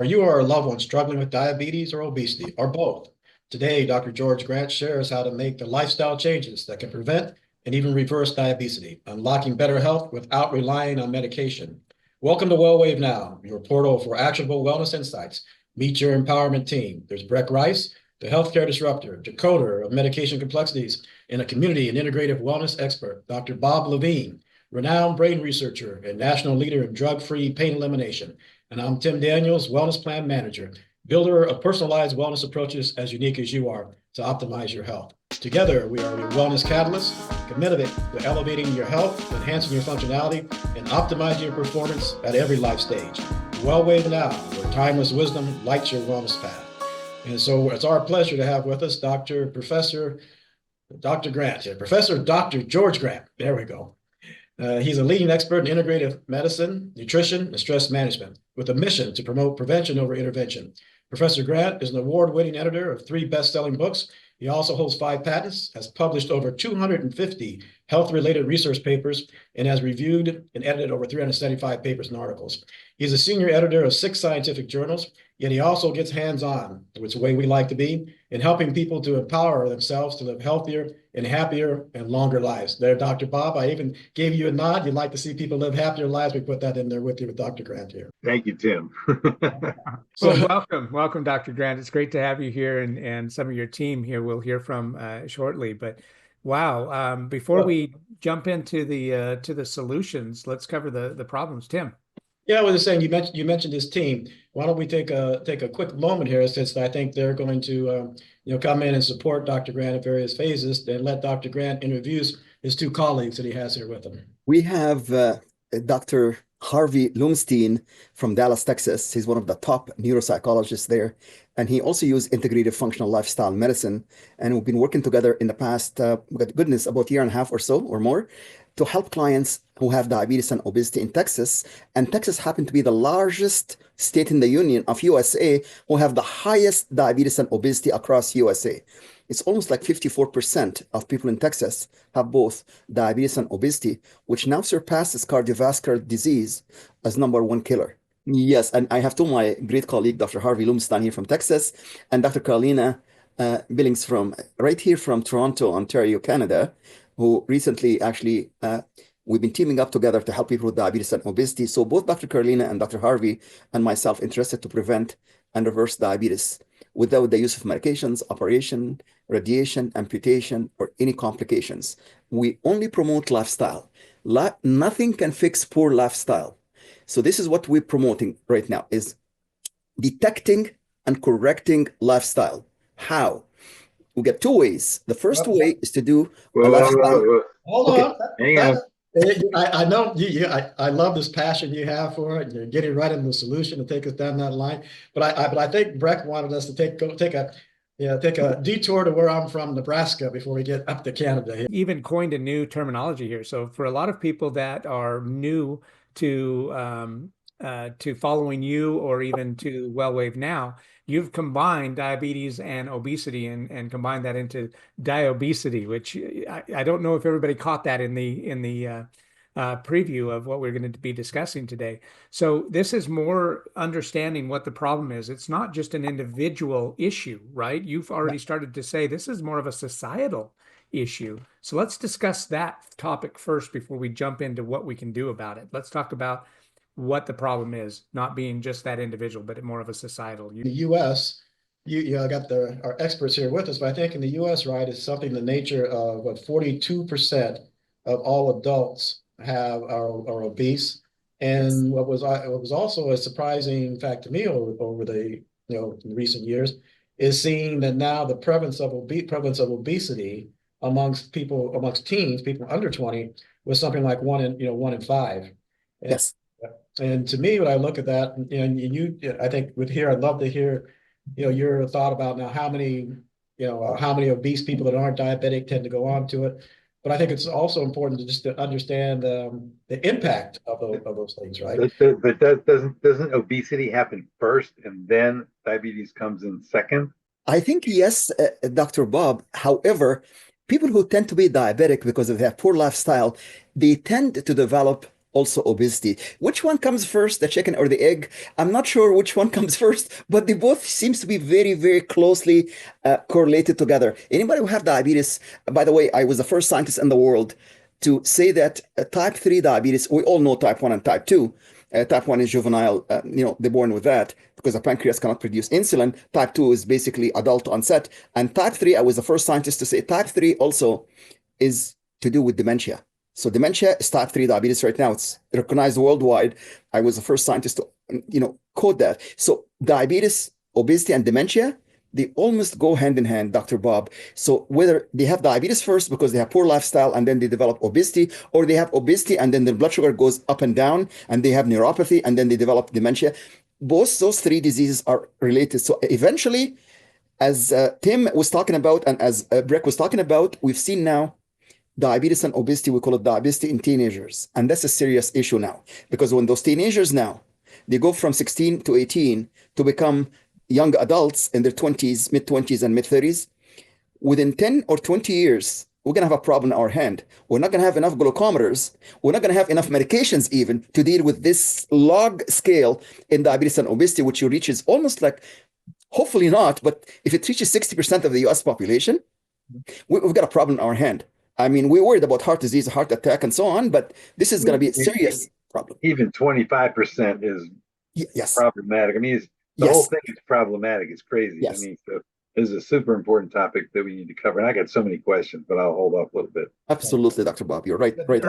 Are you or a loved one struggling with diabetes or obesity, or both? Today, Dr. George Grant shares how to make the lifestyle changes that can prevent and even reverse diabetes, unlocking better health without relying on medication. Welcome to WellWaveNOW, your portal for actionable wellness insights. Meet your empowerment team. There's Breck Rice, the healthcare disruptor, decoder of medication complexities, and a community and integrative wellness expert, Dr. Bob Levine, renowned brain researcher and national leader in drug-free pain elimination. And I'm Tim Daniels, Wellness Plan Manager, builder of personalized wellness approaches as unique as you are to optimize your health. Together, we are your wellness catalyst, committed to elevating your health, enhancing your functionality, and optimizing your performance at every life stage. WellWaveNOW, where timeless wisdom lights your wellness path. And so it's our pleasure to have with us Professor Dr. George Grant. There we go. He's a leading expert in integrative medicine, nutrition, and stress management with a mission to promote prevention over intervention. Professor Grant is an award-winning editor of 3 best-selling books. He also holds 5 patents, has published over 250 health-related research papers, and has reviewed and edited over 375 papers and articles. He's a senior editor of 6 scientific journals, yet he also gets hands-on, which is the way we like to be, in helping people to empower themselves to live healthier and happier and longer lives. There, Dr. Bob, I even gave you a nod. You'd like to see people live happier lives. We put that in there with you with Dr. Grant here. Thank you, Tim. Well, welcome, Dr. Grant. It's great to have you here, and some of your team here we'll hear from shortly. But wow, before we jump into the solutions, let's cover the problems. Tim. Yeah, I was just saying, you mentioned this team. Why don't we take a quick moment here, since I think they're going to come in and support Dr. Grant at various phases, and let Dr. Grant introduce his 2 colleagues that he has here with him. We have Dr. Harvey Lumstein from Dallas, Texas. He's one of the top neuropsychologists there. And he also used integrative functional lifestyle medicine. And we've been working together in the past, goodness, about a year and a half or so or more, to help clients who have diabetes and obesity in Texas. And Texas happened to be the largest state in the union of USA who have the highest diabetes and obesity across USA. It's almost like 54% of people in Texas have both diabetes and obesity, which now surpasses cardiovascular disease as #1 killer. Yes, and I have 2 my great colleague, Dr. Harvey Lumstein here from Texas, and Dr. Carolina Billings from right here from Toronto, Ontario, Canada, who recently actually, we've been teaming up together to help people with diabetes and obesity. So both Dr. Carolina and Dr. Harvey and myself interested to prevent and reverse diabetes without the use of medications, operation, radiation, amputation, or any complications. We only promote lifestyle. Nothing can fix poor lifestyle. So this is what we're promoting right now, is detecting and correcting lifestyle. How? We get 2 ways. The first way is to do a lifestyle. Hold on. Hang on. I know I love this passion you have for it, and you're getting right into the solution to take us down that line. But I think Breck wanted us to take a detour to where I'm from, Nebraska, before we get up to Canada. Even coined a new terminology here. So for a lot of people that are new to following you, or even to WellWaveNOW, you've combined diabetes and obesity and combined that into diabesity, which I don't know if everybody caught that in the preview of what we're going to be discussing today. So this is more understanding what the problem is. It's not just an individual issue, right? You've already started to say this is more of a societal issue. So let's discuss that topic first before we jump into what we can do about it. Let's talk about what the problem is, not being just that individual, but more of a societal. In the U.S., you got our experts here with us, but I think in the U.S., right, it's something in the nature of 42% of all adults are obese. And what was also a surprising fact to me over the in recent years is seeing that now the prevalence of obesity amongst teens, people under 20, was something like 1 in 5. Yes. And to me, when I look at that, I think I'd love to hear, your thought about now how many obese people that aren't diabetic tend to go on to it. But I think it's also important to understand the impact of those things, right? But doesn't obesity happen first and then diabetes comes in second? I think yes, Dr. Bob. However, people who tend to be diabetic because of their poor lifestyle, they tend to develop also obesity. Which one comes first, the chicken or the egg? I'm not sure which one comes first, but they both seems to be very, very closely correlated together. Anybody who have diabetes, by the way, I was the first scientist in the world to say that type 3 diabetes, we all know type 1 and type 2. Type 1 is juvenile, they're born with that because the pancreas cannot produce insulin. Type 2 is basically adult onset. And type 3, I was the first scientist to say type 3 also is to do with dementia. So dementia is type 3 diabetes right now. It's recognized worldwide. I was the first scientist to, code that. So diabetes, obesity, and dementia, they almost go hand in hand, Dr. Bob. So whether they have diabetes first because they have poor lifestyle and then they develop obesity, or they have obesity and then their blood sugar goes up and down and they have neuropathy and then they develop dementia, both those three diseases are related. So eventually, as Tim was talking about and as Breck was talking about, we've seen now diabetes and obesity, we call it diabetes in teenagers. And that's a serious issue now because when those teenagers now, they go from 16 to 18 to become young adults in their 20s, mid 20s, and mid 30s, within 10 or 20 years, we're going to have a problem in our hand. We're not going to have enough glucometers. We're not going to have enough medications even to deal with this log scale in diabetes and obesity, which reaches almost like, hopefully not, but if it reaches 60% of the US population, we've got a problem in our hand. I mean, we're worried about heart disease, heart attack, and so on, but this is going to be a serious problem. Even 25% is Yes. problematic. I mean, the whole thing is problematic. It's crazy. Yes. I mean, so this is a super important topic that we need to cover. And I got so many questions, but I'll hold off a little bit. Absolutely, Dr. Bob. You're right. Right.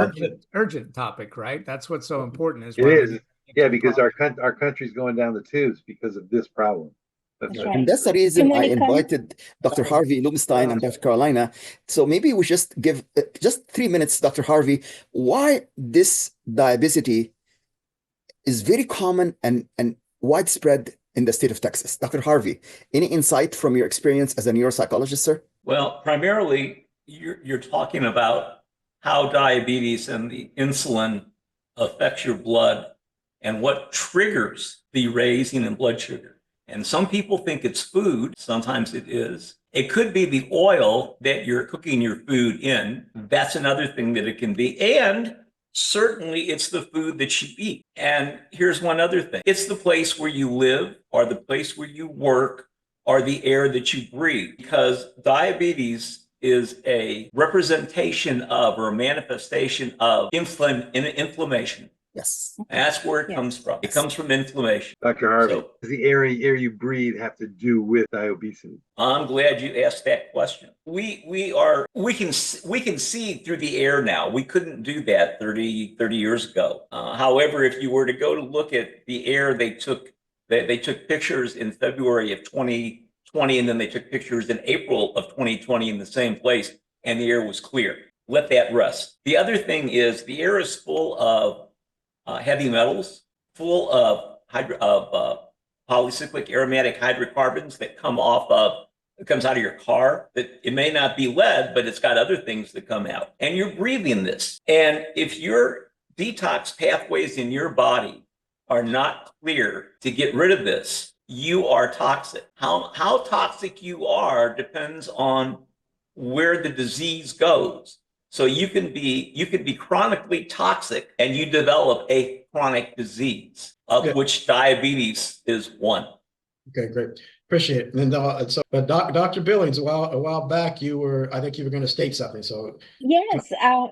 Urgent topic, right? That's what's so important. It is. Yeah, because our country's going down the tubes because of this problem. Right. And that's the reason I invited Dr. Harvey Lumstein and Dr. Carolina. So maybe we just give just 3 minutes, Dr. Harvey, why this diabesity is very common and widespread in the state of Texas. Dr. Harvey, any insight from your experience as a neuropsychologist, sir? Well, primarily, you're talking about how diabetes and the insulin affects your blood and what triggers the raising in blood sugar. And some people think it's food. Sometimes it is. It could be the oil that you're cooking your food in. That's another thing that it can be. And certainly it's the food that you eat. And here's one other thing. It's the place where you live or the place where you work or the air that you breathe. Because diabetes is a representation of or a manifestation of inflammation. Yes. That's where it comes from. It comes from inflammation. Dr. Harvey, does the air you breathe have to do with diabetes? I'm glad you asked that question. We can see through the air now. We couldn't do that 30 years ago. However, if you were to go to look at the air, they took pictures in February of 2020, and then they took pictures in April of 2020 in the same place, and the air was clear. Let that rest. The other thing is the air is full of heavy metals, full of polycyclic aromatic hydrocarbons that comes out of your car. That it may not be lead, but it's got other things that come out, and you're breathing this. And if your detox pathways in your body are not clear to get rid of this, you are toxic. How toxic you are depends on where the disease goes. So you can be chronically toxic and you develop a chronic disease, of which diabetes is one. Okay, great. Appreciate it. And but Dr. Billings, a while back, I think you were going to state something. So yes,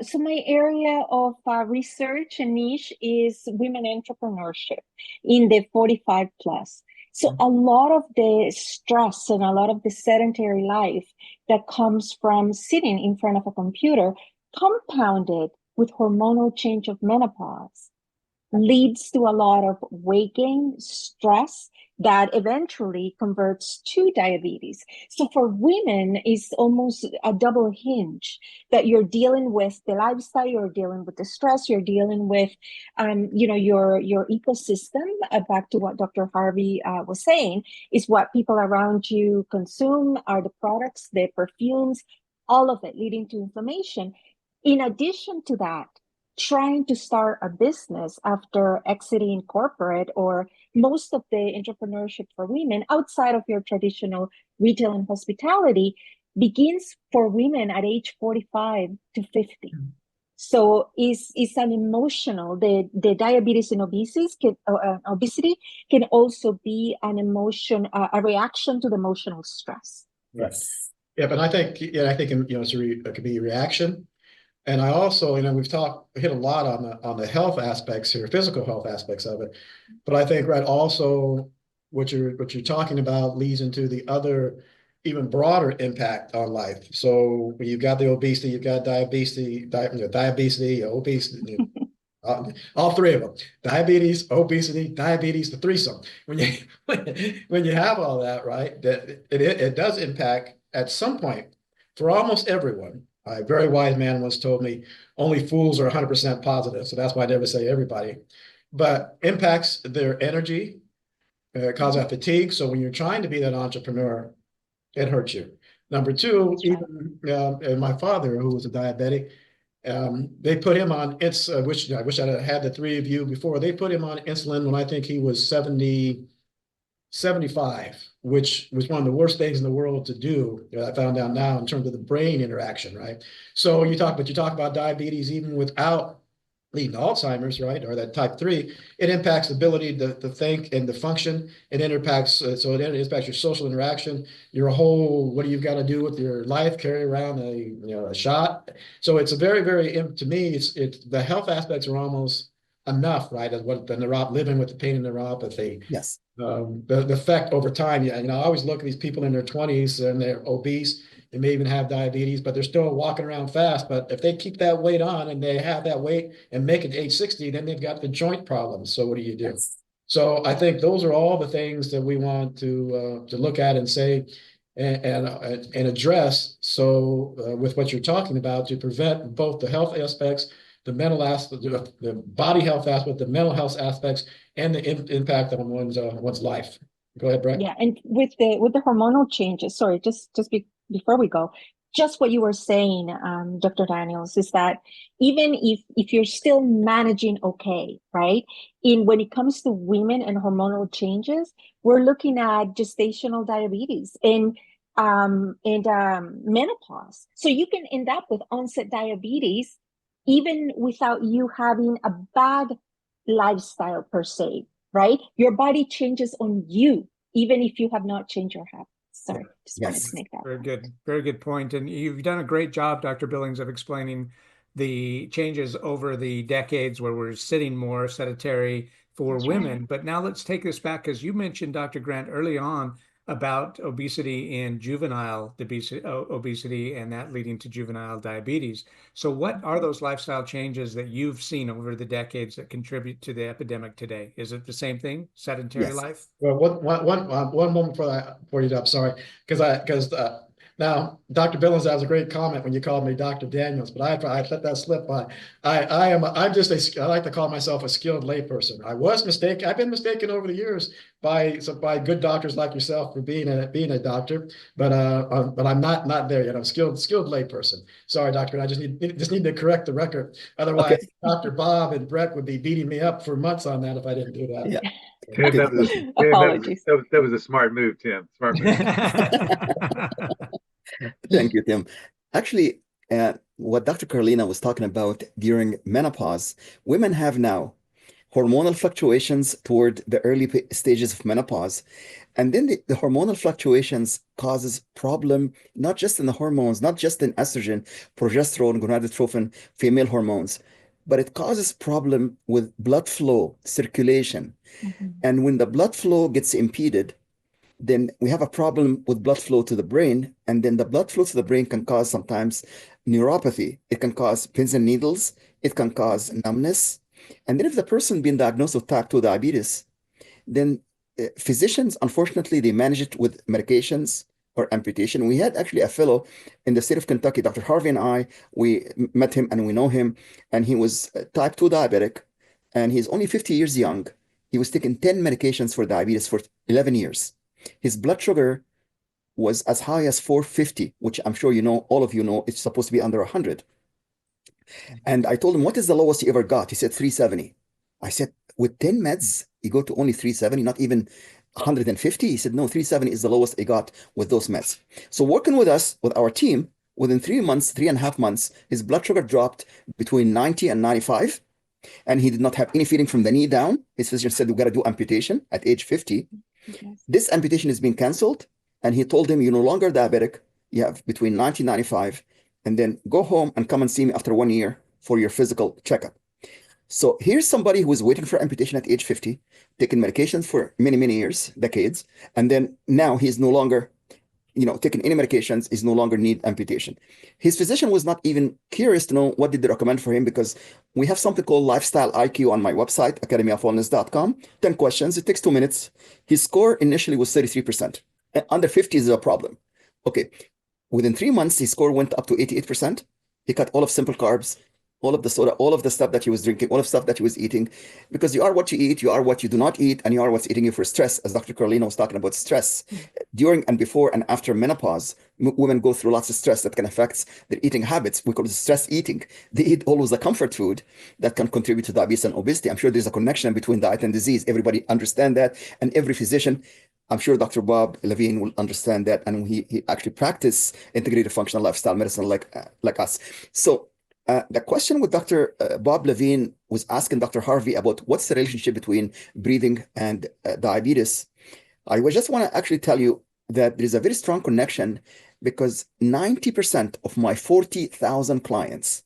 so my area of research and niche is women entrepreneurship in the 45 plus. So a lot of the stress and a lot of the sedentary life that comes from sitting in front of a computer, compounded with hormonal change of menopause, leads to a lot of weight gain, stress that eventually converts to diabetes. So for women, it's almost a double hinge that you're dealing with the lifestyle, you're dealing with the stress, you're dealing with, your ecosystem. Back to what Dr. Harvey was saying, is what people around you consume are the products, the perfumes, all of it leading to inflammation. In addition to that, trying to start a business after exiting corporate or most of the entrepreneurship for women outside of your traditional retail and hospitality begins for women at age 45 to 50. So it's an emotional, the diabetes and obesity can also be an emotion, a reaction to the emotional stress. Yes. Yeah, but I think, it could be reaction. And I also, we've hit a lot on the health aspects here, physical health aspects of it. But I think, right, also what you're talking about leads into the other even broader impact on life. So when you've got the obesity, you've got diabetes, obesity, all three of them: diabetes, obesity, diabetes, the threesome. When you have all that, right, that it does impact at some point for almost everyone. A very wise man once told me, only fools are 100% positive. So that's why I never say everybody, but impacts their energy, cause that fatigue. So when you're trying to be that entrepreneur, it hurts you. Number two, even and my father, who was a diabetic, they put him on which I wish I had the three of you before. They put him on insulin when I think he was 75, which was one of the worst things in the world to do. I found out now in terms of the brain interaction, right? So you talk about diabetes even without leading to Alzheimer's, right? Or that type 3, it impacts the ability to think and to function. It impacts, it impacts your social interaction, your whole, what do you got to do with your life, carry around a shot. So it's a very, very, to me, it's the health aspects are almost enough, right? As what the living with the pain and neuropathy. Yes. The effect over time. I always look at these people in their 20s and they're obese. They may even have diabetes, but they're still walking around fast. But if they keep that weight on and they have that weight and make it to age 60, then they've got the joint problems. So what do you do? Yes. So I think those are all the things that we want to look at and say and address. So with what you're talking about, to prevent both the health aspects, the mental aspect, the body health aspect, the mental health aspects, and the impact on one's life. Go ahead, Breck. Yeah, and with the hormonal changes, sorry, before we go, just what you were saying, Dr. Daniels, is that even if you're still managing okay, right? When it comes to women and hormonal changes, we're looking at gestational diabetes and menopause. So you can end up with onset diabetes even without you having a bad lifestyle per se, right? Your body changes on you, even if you have not changed your habits. Sorry, just wanted to make that Very point. good. Very good point. And you've done a great job, Dr. Billings, of explaining the changes over the decades where we're sitting more sedentary for That's women. right. But now let's take this back, because you mentioned, Dr. Grant, early on about obesity and juvenile obesity and that leading to juvenile diabetes. So what are those lifestyle changes that you've seen over the decades that contribute to the epidemic today? Is it the same thing, sedentary Yes. life? Well, one moment before you, I'm sorry, because now Dr. Billings, that was a great comment when you called me Dr. Daniels, but I let that slip by. I like to call myself a skilled layperson. I was mistaken. I've been mistaken over the years by good doctors like yourself for being a doctor, but I'm not there yet. I'm skilled layperson. Sorry, doctor. I just need to correct the record. Otherwise, Okay. Dr. Bob and Breck would be beating me up for months on that if I didn't do that. Yeah. Tim, Apologies. that was a smart move, Tim. Smart move. Thank you, Tim. Actually, what Dr. Carlina was talking about during menopause, women have now hormonal fluctuations toward the early stages of menopause. And then the hormonal fluctuations causes problem, not just in the hormones, not just in estrogen, progesterone, gonadotropin, female hormones, but it causes problem with blood flow, circulation. And when the blood flow gets impeded, then we have a problem with blood flow to the brain. And then the blood flow to the brain can cause sometimes neuropathy. It can cause pins and needles. It can cause numbness. And then if the person been diagnosed with type 2 diabetes, then physicians, unfortunately, they manage it with medications or amputation. We had actually a fellow in the state of Kentucky, Dr. Harvey and I, we met him and we know him, and he was type 2 diabetic, and he's only 50 years young. He was taking 10 medications for diabetes for 11 years. His blood sugar was as high as 450, which I'm sure all of you know, it's supposed to be under 100. And I told him, what is the lowest you ever got? He said 370. I said, with 10 meds, you go to only 370, not even 150? He said, no, 370 is the lowest I got with those meds. So working with us, with our team, Within 3 months, 3.5 months, his blood sugar dropped between 90 and 95, and he did not have any feeling from the knee down. His physician said, we got to do amputation at age 50. Yes. This amputation is being canceled, and he told him, you're no longer diabetic. You have between 90 and 95, and then go home and come and see me after 1 year for your physical checkup. So here's somebody who was waiting for amputation at age 50, taking medications for many, many years, decades, and then now he's no longer, taking any medications, is no longer need amputation. His physician was not even curious to know what did they recommend for him, because we have something called Lifestyle IQ on my website, academyofwellness.com. 10 questions. It takes 2 minutes. His score initially was 33%. Under 50 is a problem. Okay. Within 3 months, his score went up to 88%. He cut all of simple carbs, all of the soda, all of the stuff that he was drinking, all of the stuff that he was eating, because you are what you eat, you are what you do not eat, and you are what's eating you for stress. As Dr. Carolina was talking about stress, during and before and after menopause, women go through lots of stress that can affect their eating habits. We call it stress eating. They eat always a comfort food that can contribute to diabetes and obesity. I'm sure there's a connection between diet and disease. Everybody understand that, and every physician, I'm sure Dr. Bob Levine will understand that, and he actually practice integrative functional lifestyle medicine like us. So the question with Dr. Bob Levine was asking Dr. Harvey about what's the relationship between breathing and diabetes. I just want to actually tell you that there is a very strong connection, because 90% of my 40,000 clients,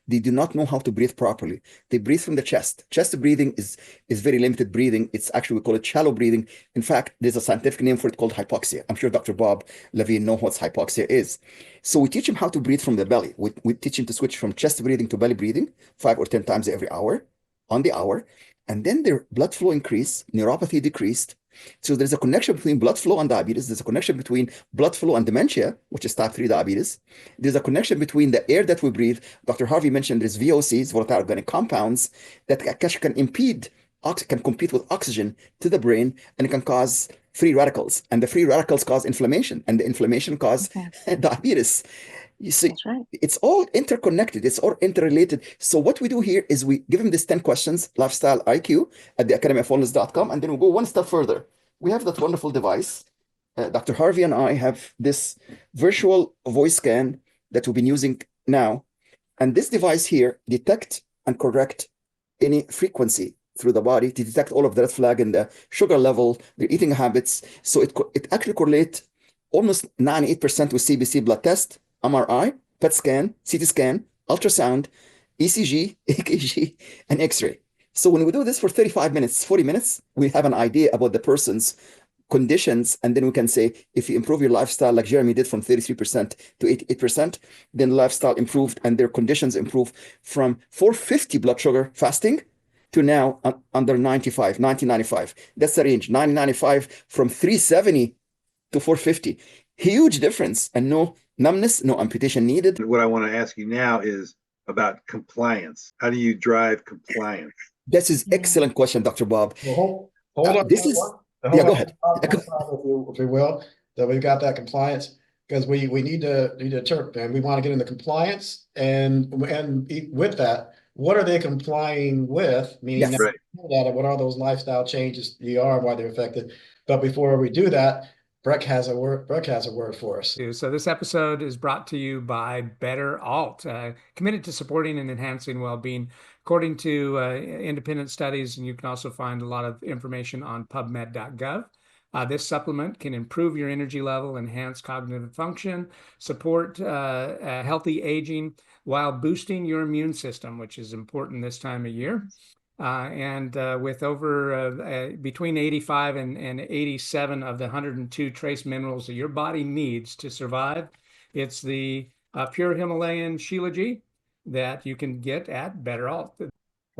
they do not know how to breathe properly. They breathe from the chest. Chest breathing is very limited breathing. It's actually, we call it shallow breathing. In fact, there's a scientific name for it called hypoxia. I'm sure Dr. Bob Levine knows what hypoxia is. So we teach him how to breathe from the belly. We teach him to switch from chest breathing to belly breathing 5 or 10 times every hour, on the hour. And then their blood flow increased, neuropathy decreased. So there's a connection between blood flow and diabetes. There's a connection between blood flow and dementia, which is type 3 diabetes. There's a connection between the air that we breathe. Dr. Harvey mentioned there's VOCs, volatile organic compounds, that can impede, can compete with oxygen to the brain, and it can cause free radicals. And the free radicals cause inflammation, and the inflammation cause diabetes. You see, That's right. It's all interconnected. It's all interrelated. So what we do here is we give him these 10 questions, Lifestyle IQ, at the academyofwellness.com, and then we go one step further. We have that wonderful device. Dr. Harvey and I have this virtual voice scan that we've been using now. And this device here detect and correct any frequency through the body to detect all of the red flag in the sugar level, the eating habits. So it actually correlates almost 98% with CBC blood test, MRI, PET scan, CT scan, ultrasound, ECG, EKG, and X-ray. So when we do this for 35 minutes, 40 minutes, we have an idea about the person's conditions, and then we can say, if you improve your lifestyle, like Jeremy did from 33% to 88%, then lifestyle improved and their conditions improved from 450 blood sugar fasting to now under 95, 90-95. That's the range, 90-95 from 370 to 450. Huge difference, and no numbness, no amputation needed. What I want to ask you now is about compliance. How do you drive compliance? This is excellent question, Dr. Bob. Well, hold on. This is, Hold go on, ahead. if you will, that we've got that compliance, because we need to turn, and we want to get into compliance, and with that, what are they complying with? Meaning, Yes. Right. what are those lifestyle changes you are, why they're effective? But before we do that, Breck has a word for us. So this episode is brought to you by Better Alt, committed to supporting and enhancing well-being. According to independent studies, and you can also find a lot of information on pubmed.gov, this supplement can improve your energy level, enhance cognitive function, support healthy aging, while boosting your immune system, which is important this time of year. With over between 85 and 87 of the 102 trace minerals that your body needs to survive, it's the pure Himalayan Shilajit that you can get at Better Alt.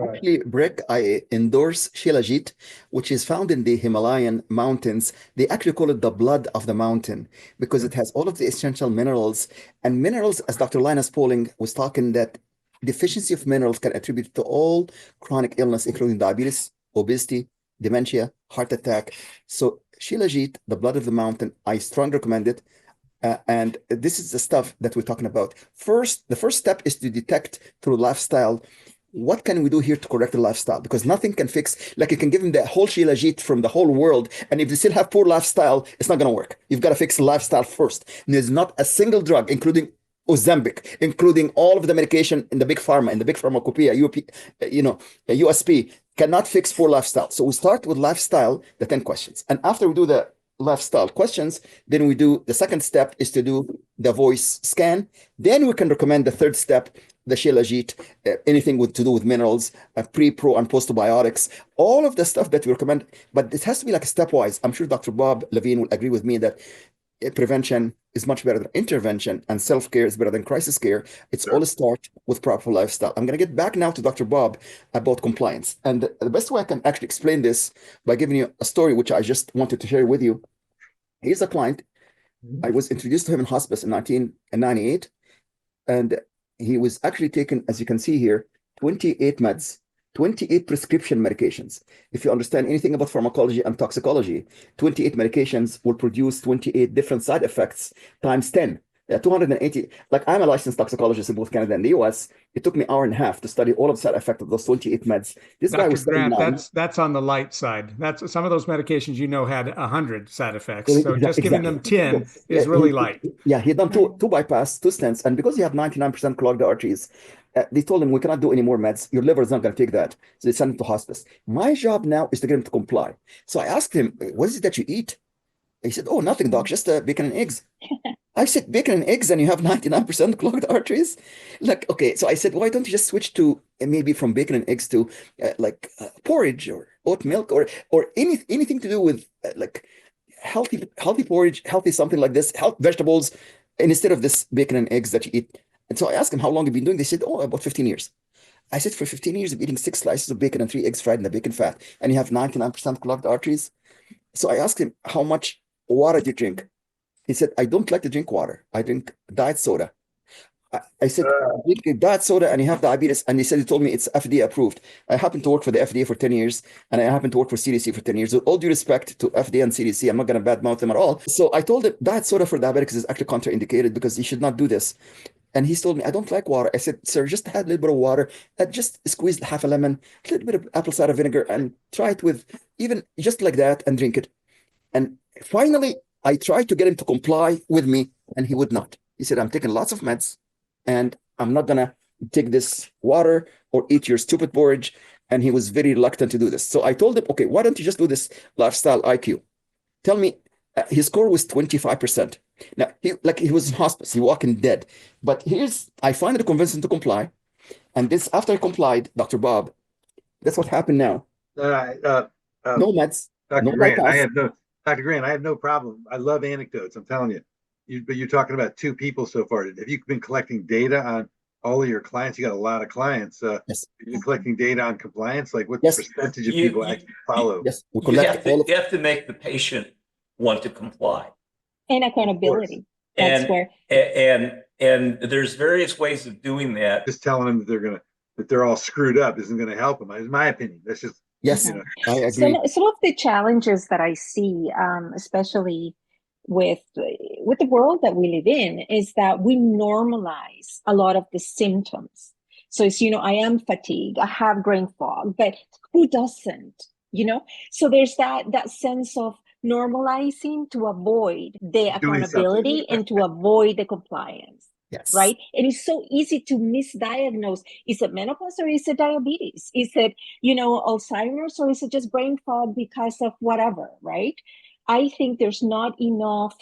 Actually, Breck, I endorse Shilajit, which is found in the Himalayan mountains. They actually call it the blood of the mountain because it has all of the essential minerals. And minerals, as Dr. Linus Pauling was talking, that deficiency of minerals can attribute to all chronic illness, including diabetes, obesity, dementia, heart attack. So Shilajit, the blood of the mountain, I strongly recommend it. And this is the stuff that we're talking about. The first step is to detect through lifestyle. What can we do here to correct the lifestyle? Because nothing can fix, like you can give them the whole Shilajit from the whole world, and if they still have poor lifestyle, it's not going to work. You've got to fix the lifestyle first. And there's not a single drug, including Ozempic, including all of the medication in the big pharma, in the big pharmacopoeia, USP, cannot fix poor lifestyle. So we start with lifestyle, the 10 questions. And after we do the lifestyle questions, then we do the second step is to do the voice scan. Then we can recommend the third step, the Shilajit, anything to do with minerals, pre, pro, and postbiotics, all of the stuff that we recommend. But it has to be like stepwise. I'm sure Dr. Bob Levine will agree with me that prevention is much better than intervention, and self-care is better than crisis care. It's Sure. all start with proper lifestyle. I'm going to get back now to Dr. Bob about compliance. And the best way I can actually explain this by giving you a story, which I just wanted to share with you. He's a client. I was introduced to him in hospice in 1998, and he was actually taking, as you can see here, 28 meds, 28 prescription medications. If you understand anything about pharmacology and toxicology, 28 medications will produce 28 different side effects times 10. 280. Like, I'm a licensed toxicologist in both Canada and the US. It took me an hour and a half to study all of the side effects of those 28 meds. This guy Dr. was Grant, 79. that's on the light side. That's some of those medications, had 100 side effects. Well, So just giving them 10 is really light. Yeah, he had done two bypass, 2 stents, and because you have 99% clogged arteries, they told him, we cannot do any more meds. Your liver is not going to take that. So they sent him to hospice. My job now is to get him to comply. So I asked him, what is it that you eat? He said, oh, nothing, doc, just bacon and eggs. I said, bacon and eggs, and you have 99% clogged arteries? Like, okay. So I said, why don't you just switch to maybe from bacon and eggs to porridge or oat milk or anything to do with like healthy porridge, healthy something like this, health vegetables, and instead of this bacon and eggs that you eat. And so I asked him, how long have you been doing? They said, oh, about 15 years. I said, for 15 years of eating 6 slices of bacon and 3 eggs fried in the bacon fat, and you have 99% clogged arteries? So I asked him, how much water do you drink? He said, I don't like to drink water. I drink diet soda. I said, you drink diet soda and you have diabetes. And he told me it's FDA approved. I happen to work for the FDA for 10 years, and I happen to work for CDC for 10 years. With all due respect to FDA and CDC, I'm not going to badmouth them at all. So I told him diet soda for diabetics is actually contraindicated because you should not do this. And he told me, I don't like water. I said, sir, just add a little bit of water, just squeeze half a lemon, a little bit of apple cider vinegar, and try it with even just like that and drink it. And finally, I tried to get him to comply with me, and he would not. He said, I'm taking lots of meds, and I'm not going to take this water or eat your stupid porridge. And he was very reluctant to do this. So I told him, okay, why don't you just do this lifestyle IQ? Tell me, his score was 25%. Now, he was in hospice, he walking dead. But I finally convinced him to comply. And this, after I complied, Dr. Bob, that's what happened now. No meds, Dr. no Grant, bypass. Dr. Grant, I have no problem. I love anecdotes. I'm telling you. But you're talking about 2 people so far. Have you been collecting data on all of your clients? You got a lot of clients. Yes. Are you collecting data on compliance? Like, what Yes. percentage of people actually follow? Yes, we You collect all of. have to make the patient want to comply. And accountability. That's where. And there's various ways of doing that. Just telling them that they're all screwed up isn't gonna help them. In my opinion, that's just Yes, I agree. Some of the challenges that I see, especially with the world that we live in, is that we normalize a lot of the symptoms. So it's, I am fatigued, I have brain fog, but who doesn't? So there's that sense of normalizing to avoid the accountability and to avoid the compliance. Yes. Right. And it's so easy to misdiagnose. Is it menopause or is it diabetes? Is it, Alzheimer's, or is it just brain fog because of whatever? Right. I think there's not enough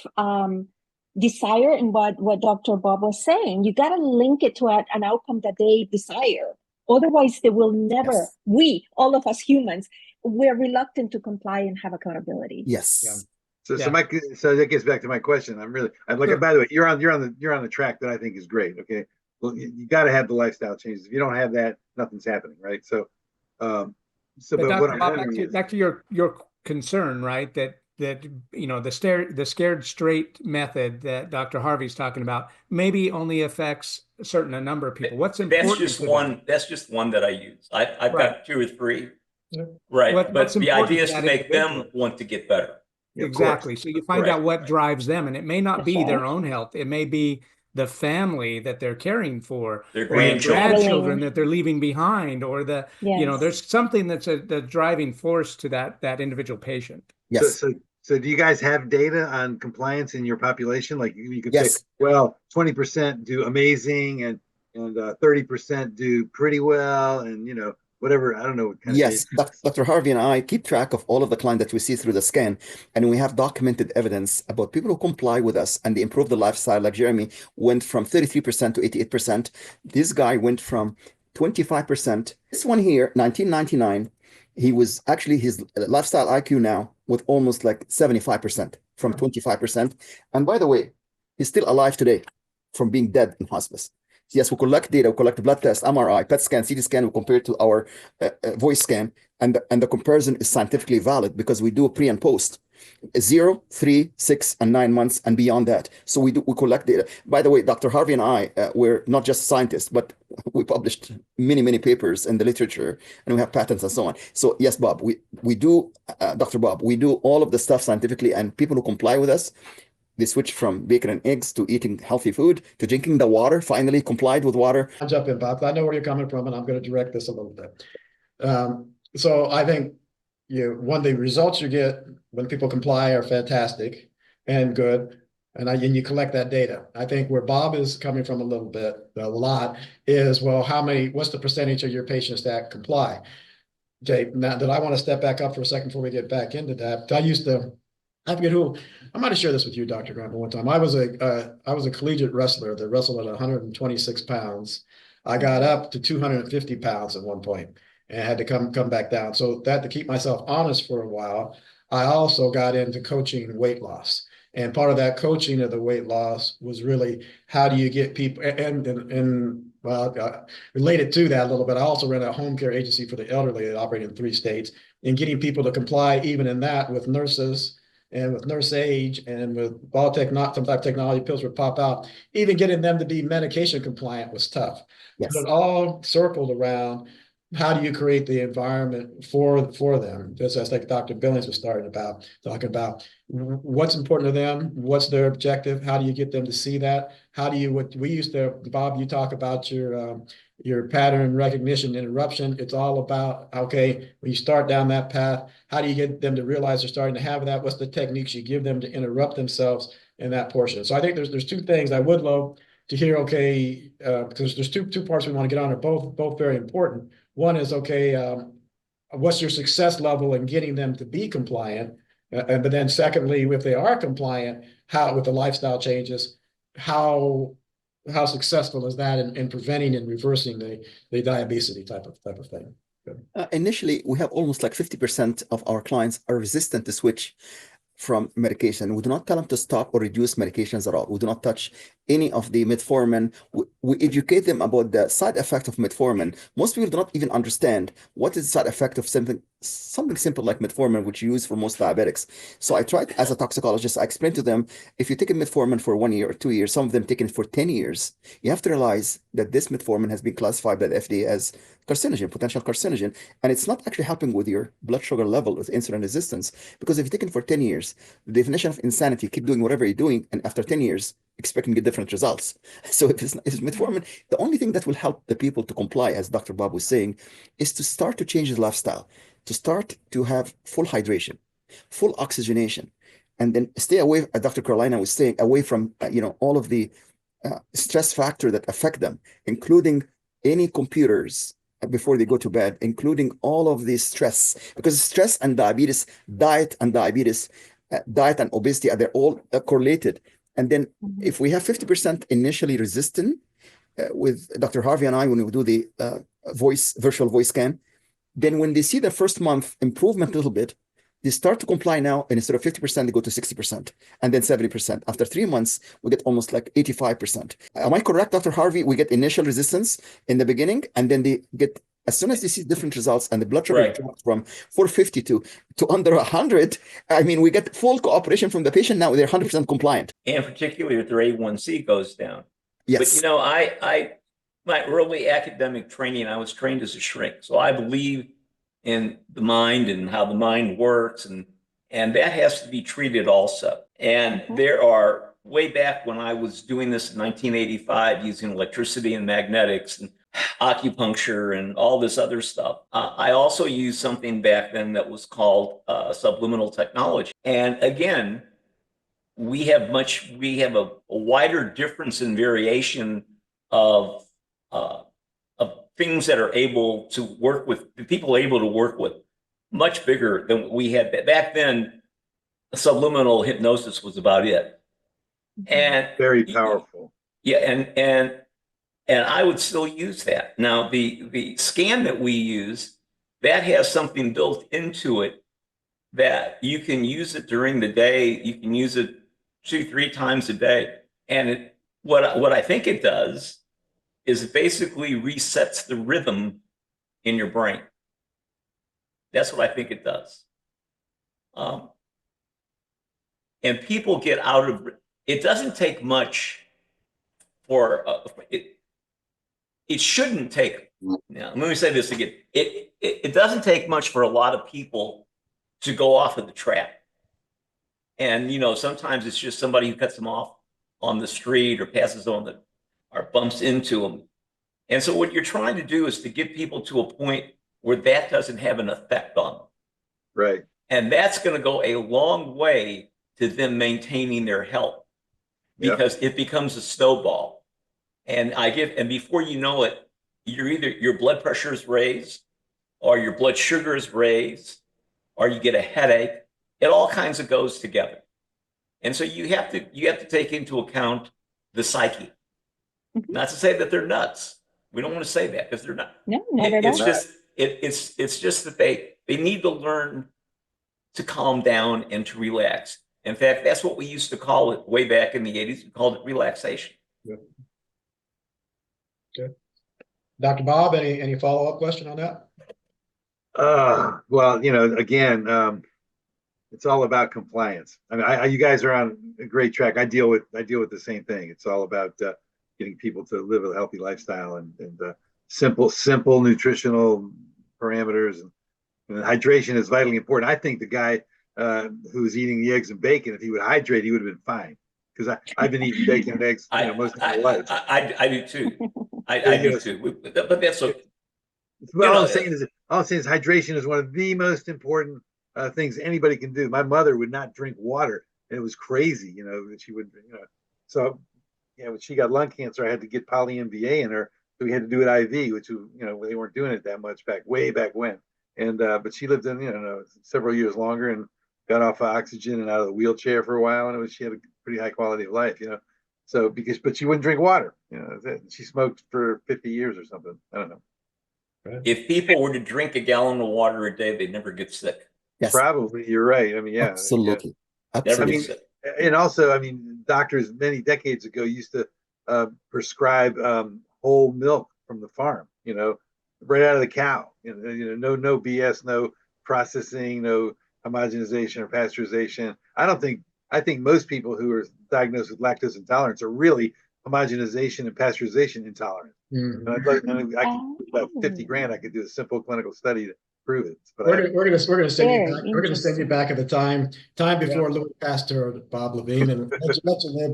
desire in what Dr. Bob was saying. You got to link it to an outcome that they desire. Otherwise, they will never, all of us humans, we're reluctant to comply and have accountability. Yes. Yeah. so that gets back to my question. By the way, you're on the track that I think is great. Okay. Well, you got to have the lifestyle changes. If you don't have that, nothing's happening. Right. So But what Dr. I'm Bob, wondering back to your concern, right? That the scared straight method that Dr. Harvey's talking about maybe only affects a number of people. What's important? That's just one that I use. I've got 2 or 3. Yeah. Right. But the idea is to make individual? them want to get better. Exactly. So you find out what drives them, and it may not be their own health. It may be the family that they're caring for, Their or the grandchildren that they're leaving behind, or there's something that's a driving force to that individual patient. Yes. So do you guys have data on compliance in your population? Like you could say, Yes. well, 20% do amazing and 30% do pretty well, and whatever. I don't know what kind of Yes, data. Dr. Harvey and I keep track of all of the clients that we see through the scan, and we have documented evidence about people who comply with us and they improve the lifestyle. Like Jeremy went from 33% to 88%. This guy went from 25%. This one here, 1999, he was actually his lifestyle IQ now with almost like 75% from 25%. And by the way, he's still alive today from being dead in hospice. Yes, we collect data, we collect blood test, MRI, PET scan, CT scan, we compare it to our voice scan, and the comparison is scientifically valid because we do pre and post, 0, 3, 6, and 9 months and beyond that. So we collect data. By the way, Dr. Harvey and I, we're not just scientists, but we published many papers in the literature, and we have patents and so on. So yes, Bob, we do, Dr. Bob, we do all of the stuff scientifically, and people who comply with us, they switch from bacon and eggs to eating healthy food to drinking the water, finally complied with water. I'll jump in, Bob. I know where you're coming from, and I'm going to direct this a little bit. So I think one of the results you get when people comply are fantastic and good, and you collect that data. I think where Bob is coming from a lot, is, well, what's the percentage of your patients that comply? Okay, now that I want to step back up for a second before we get back into that. I forget who. I might have shared this with you, Dr. Grant, one time. I was a collegiate wrestler that wrestled at 126 pounds. I got up to 250 pounds at one point and had to come back down. So to keep myself honest for a while, I also got into coaching weight loss. And part of that coaching of the weight loss was really how do you get people, related to that a little bit, I also ran a home care agency for the elderly that operated in 3 states, and getting people to comply even in that with nurses and with nurse age and with some type of technology, pills would pop out. Even getting them to be medication compliant was tough. Yes. But it all circled around how do you create the environment for them? Just as like Dr. Billings was talking about what's important to them, what's their objective, how do you get them to see that? Bob, you talk about your pattern recognition interruption. It's all about, okay, when you start down that path, how do you get them to realize they're starting to have that? What's the techniques you give them to interrupt themselves in that portion? So I think there's 2 things I would love to hear, okay, because there's two parts we want to get on are both very important. One is, okay, what's your success level in getting them to be compliant? But then secondly, if they are compliant, with the lifestyle changes, how successful is that in preventing and reversing the diabesity type of thing? Initially, we have almost like 50% of our clients are resistant to switch from medication. We do not tell them to stop or reduce medications at all. We do not touch any of the metformin. We educate them about the side effect of metformin. Most people do not even understand what is the side effect of something simple like metformin, which you use for most diabetics. So I tried as a toxicologist, I explained to them, if you take a metformin for 1 year or 2 years, some of them taken for 10 years, you have to realize that this metformin has been classified by the FDA as carcinogen, potential carcinogen, and it's not actually helping with your blood sugar level with insulin resistance, because if you take it for 10 years, the definition of insanity, keep doing whatever you're doing, and after 10 years, expecting to get different results. So if it's metformin, the only thing that will help the people to comply, as Dr. Bob was saying, is to start to change his lifestyle, to start to have full hydration, full oxygenation, and then stay away, Dr. Carolina was saying, away from, all of the stress factor that affect them, including any computers before they go to bed, including all of the stress, because stress and diabetes, diet and obesity, they're all correlated. And then if we have 50% initially resistant with Dr. Harvey and I, when we do the virtual voice scan, then when they see the first month improvement a little bit, they start to comply now, and instead of 50%, they go to 60% and then 70%. After 3 months, we get almost like 85%. Am I correct, Dr. Harvey? We get initial resistance in the beginning, and then they get, as soon as they see different results and the blood sugar drops from 450 to under 100, I mean, we get full cooperation from the patient. Now they're 100% compliant. And particularly if their A1C goes down. Yes. But my early academic training, I was trained as a shrink. So I believe in the mind and how the mind works, and that has to be treated also. And there are, way back when I was doing this in 1985 using electricity and magnetics, and acupuncture and all this other stuff. I also used something back then that was called subliminal technology. And again, we have a wider difference in variation of things that are able to work with, people able to work with, much bigger than we had. Back then, subliminal hypnosis was about it. And Very powerful. yeah, and I would still use that. Now, the scan that we use, that has something built into it that you can use it during the day. You can use it 2-3 times a day. And what I think it does is it basically resets the rhythm in your brain. That's what I think it does. And people get out of it. Doesn't take much for it. It shouldn't take. Now, let me say this again. It doesn't take much for a lot of people to go off of the track. And sometimes it's just somebody who cuts them off on the street or passes on the or bumps into them. And so what you're trying to do is to get people to a point where that doesn't have an effect on them. Right. And that's going to go a long way to them maintaining their health, because it becomes a snowball. And before you know it, your blood pressure is raised, or your blood sugar is raised, or you get a headache. It all kinds of goes together. And so you have to take into account the psyche. Not to say that they're nuts. We don't want to say that, because they're not. No, not at all. It's just that they need to learn to calm down and to relax. In fact, that's what we used to call it way back in the 80s. We called it relaxation. Yeah. Okay. Dr. Bob, any follow-up question on that? Well, again, it's all about compliance. I mean, you guys are on a great track. I deal with the same thing. It's all about getting people to live a healthy lifestyle and simple nutritional parameters, and hydration is vitally important. I think the guy who's eating the eggs and bacon, if he would hydrate, he would have been fine. Because I've been eating bacon and eggs most of my life. I do too. I do too. But that's okay. All I'm saying is hydration is one of the most important things anybody can do. My mother would not drink water, and it was crazy, that she would, So, when she got lung cancer, I had to get poly MVA in her, so we had to do it IV, which they weren't doing it that much way back when. And but she lived in several years longer and got off of oxygen and out of the wheelchair for a while, and she had a pretty high quality of life, So but she wouldn't drink water, She smoked for 50 years or something. I don't know. If people were to drink a gallon of water a day, they'd never get sick. Yes, Probably, you're right. I mean, yeah, absolutely. Never Absolutely. get sick. and also, doctors many decades ago used to prescribe whole milk from the farm, right out of the cow. No BS, no processing, no homogenization or pasteurization. I think most people who are diagnosed with lactose intolerance are really homogenization and pasteurization intolerant. Mhm. And I could about 50 grand. I could do a simple clinical study to prove it. But We're gonna send you Very back. We're gonna send you back at the time before Louis Pasteur, Bob Levine, and mention him.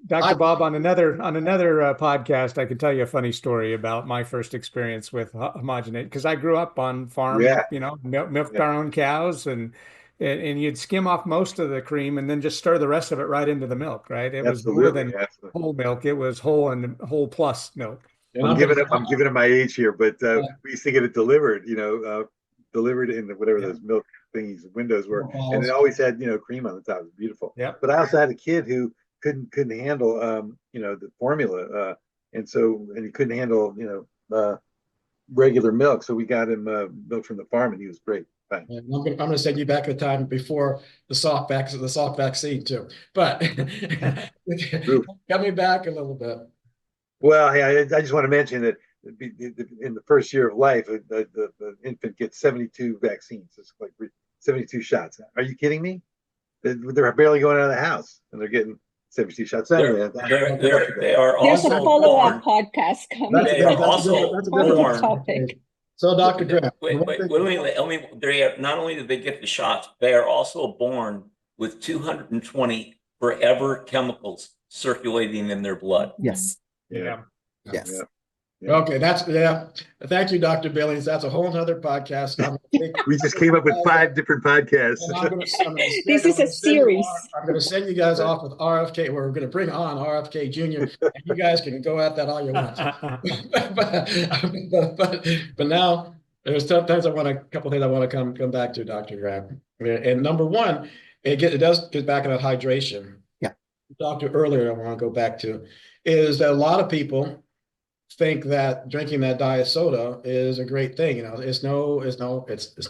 Dr. Bob, on another podcast, I can tell you a funny story about my first experience with homogenate, because I grew up on farm, milked our own cows, and you'd skim off most of the cream and then just stir the rest of it right into the milk, right? It was more than whole milk. It was whole and whole plus milk. I'm giving it my age here, but we used to get it delivered, delivered in whatever those milk thingies, windows were, and it always had, cream on the top. It was beautiful. Yeah. But I also had a kid who couldn't handle, the formula, and he couldn't handle, regular milk. So we got him milk from the farm, and he was great. Fine. I'm gonna send you back at the time before the soft vaccine too. But coming back a little bit. Well, hey, I just want to mention that in the first year of life, the infant gets 72 vaccines. It's like 72 shots. Are you kidding me? They're barely going out of the house, and they're getting 72 shots. They are There's also a follow-up born. podcast coming. They are also That's a different born. topic. So, Dr. Grant, Not only do they get the shots, they are also born with 220 forever chemicals circulating in their blood. Yes. Yeah. Yes. Yeah. Okay, Thank you, Dr. Billings. That's a whole nother podcast. We just came up with 5 different podcasts. And I'm gonna This is a series. I'm gonna send you guys off with RFK. We're gonna bring on RFK Jr. and you guys can go at that all you want. but now there's sometimes a couple things I want to come back to, Dr. Graham. And number one, it does get back into hydration. Yeah. Doctor, earlier I want to go back to is that a lot of people think that drinking that diet soda is a great thing. It's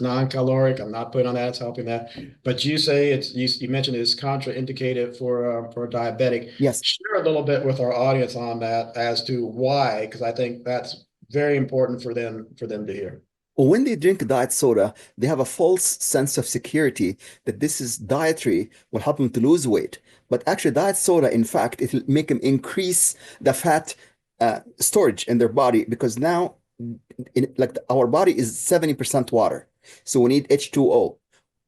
non-caloric. I'm not putting on that. It's helping that. But you say you mentioned it's contraindicated for a diabetic. Yes. Share a little bit with our audience on that as to why, because I think that's very important for them to hear. When they drink diet soda, they have a false sense of security that this is dietary, will help them to lose weight. But actually, diet soda, in fact, it will make them increase the fat storage in their body, because now our body is 70% water. So we need H2O.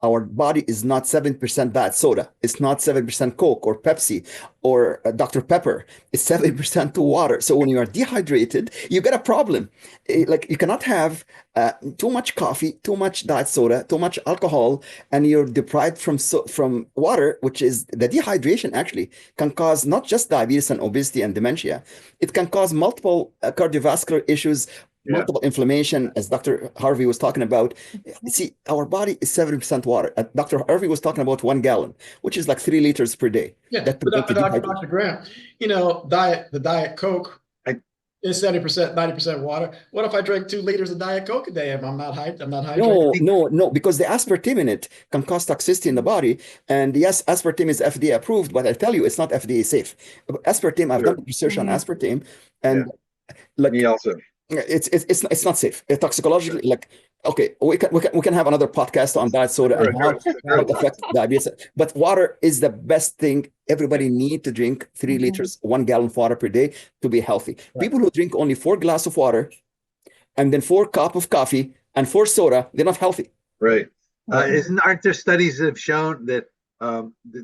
Our body is not 7% diet soda. It's not 7% Coke or Pepsi or Dr. Pepper. It's 70% to water. So when you are dehydrated, you get a problem. Like you cannot have too much coffee, too much diet soda, too much alcohol, and you're deprived from water, which is the dehydration actually can cause not just diabetes and obesity and dementia. It can cause multiple cardiovascular issues, multiple inflammation, as Dr. Harvey was talking about. See, our body is 70% water. Dr. Harvey was talking about 1 gallon, which is like 3 liters per day. Yeah, but Dr. Graham, the Diet Coke is 70%, 90% water. What if I drink 2 liters of Diet Coke a day? I'm not hydrated. No, because the aspartame in it can cause toxicity in the body. And yes, aspartame is FDA approved, but I tell you, it's not FDA safe. Aspartame, I've done research on aspartame, and me also. It's not safe. Toxicologically, okay, we can have another podcast on diet soda and how it affects diabetes. But water is the best thing. Everybody need to drink 3 liters, 1 gallon of water per day to be healthy. Right. People who drink only 4 glasses of water and then 4 cups of coffee and 4 soda, they're not healthy. Right. Aren't there studies that have shown that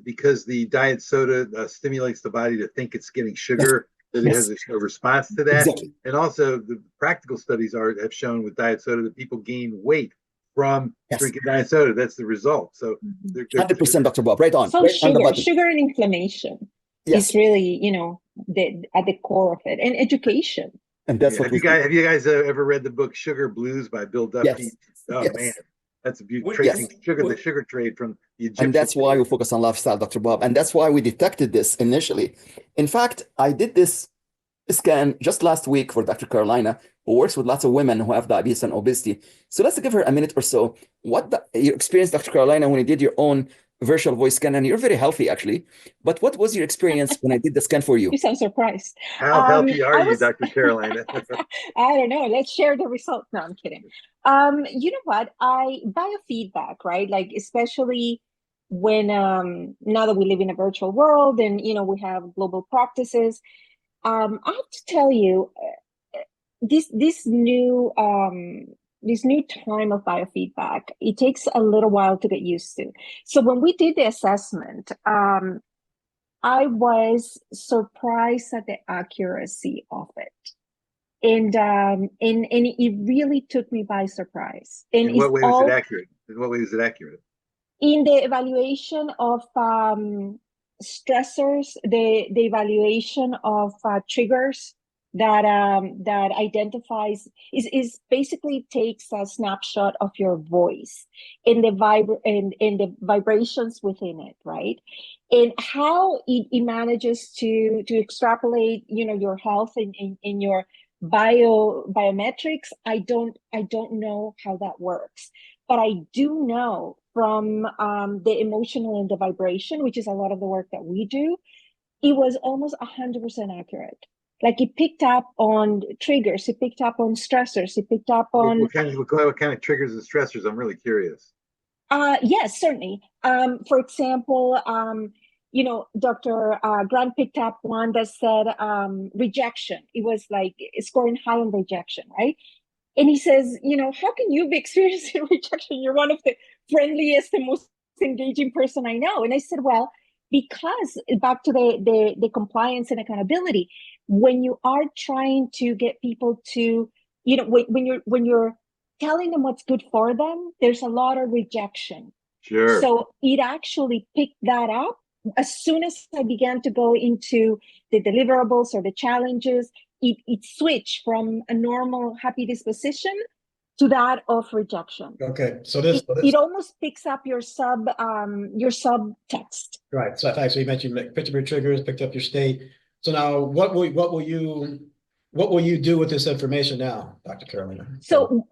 because the diet soda stimulates the body to think it's getting sugar, that it has a response to that? Exactly. And also the practical studies have shown with diet soda that people gain weight from drinking diet soda. That's the result. So 100%, Dr. Bob, right on. So right sugar and inflammation is really, at the core of it, and education. And that's have you guys ever read the book Sugar Blues by Bill Duffy? Yes. Oh man, that's a beautiful tracing the sugar trade from the Egyptian. And that's why we focus on lifestyle, Dr. Bob. And that's why we detected this initially. In fact, I did this scan just last week for Dr. Carolina, who works with lots of women who have diabetes and obesity. So let's give her a minute or so. Your experience, Dr. Carolina, when you did your own virtual voice scan, and you're very healthy actually, but what was your experience when I did the scan for you? You sound surprised. How healthy are you, Dr. Carolina? I don't know. Let's share the results. No, I'm kidding. You know what? Biofeedback, right? Like, especially when now that we live in a virtual world and we have global practices, I have to tell you, this new time of biofeedback, it takes a little while to get used to. So when we did the assessment, I was surprised at the accuracy of it. And it really took me by surprise. And in what way was it accurate? In what way is it accurate? In the evaluation of stressors, the evaluation of triggers that identifies is basically takes a snapshot of your voice and the vibrations within it, right? And how it manages to extrapolate, your health in your biometrics. I don't know how that works, but I do know from the emotional and the vibration, which is a lot of the work that we do, it was almost 100% accurate. Like, it picked up on triggers, it picked up on stressors, it picked up on what kind of triggers and stressors? I'm really curious. Yes, certainly. For example, Dr. Grant picked up one that said rejection. It was like scoring high on rejection, right? And he says, how can you be experiencing rejection? You're one of the friendliest and most engaging person I know. And I said, well, because back to the compliance and accountability, when you are trying to get people to, when you're telling them what's good for them, there's a lot of rejection. Sure. So it actually picked that up. As soon as I began to go into the deliverables or the challenges, it switched from a normal happy disposition to that of rejection. Okay, so it almost picks up your subtext. Right. So you mentioned picked up your triggers, picked up your state. So now what will you do with this information now, Dr. Carolina? So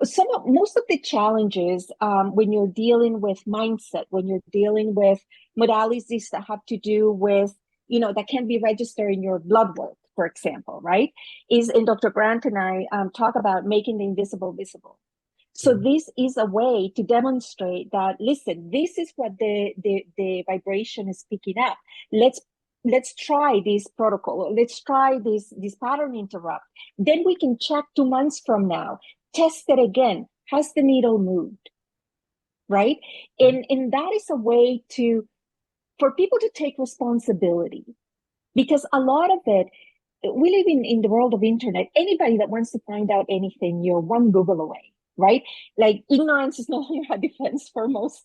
most of the challenges when you're dealing with mindset, when you're dealing with modalities that have to do with, that can be registered in your blood work, for example, right? And Dr. Grant and I talk about making the invisible visible. So this is a way to demonstrate that, listen, this is what the vibration is picking up. Let's try this protocol. Let's try this pattern interrupt. Then we can check 2 months from now, test it again. Has the needle moved? Right? And that is a way for people to take responsibility, because a lot of it, we live in the world of internet. Anybody that wants to find out anything, you're one Google away. Right? Like ignorance is no longer a defense for most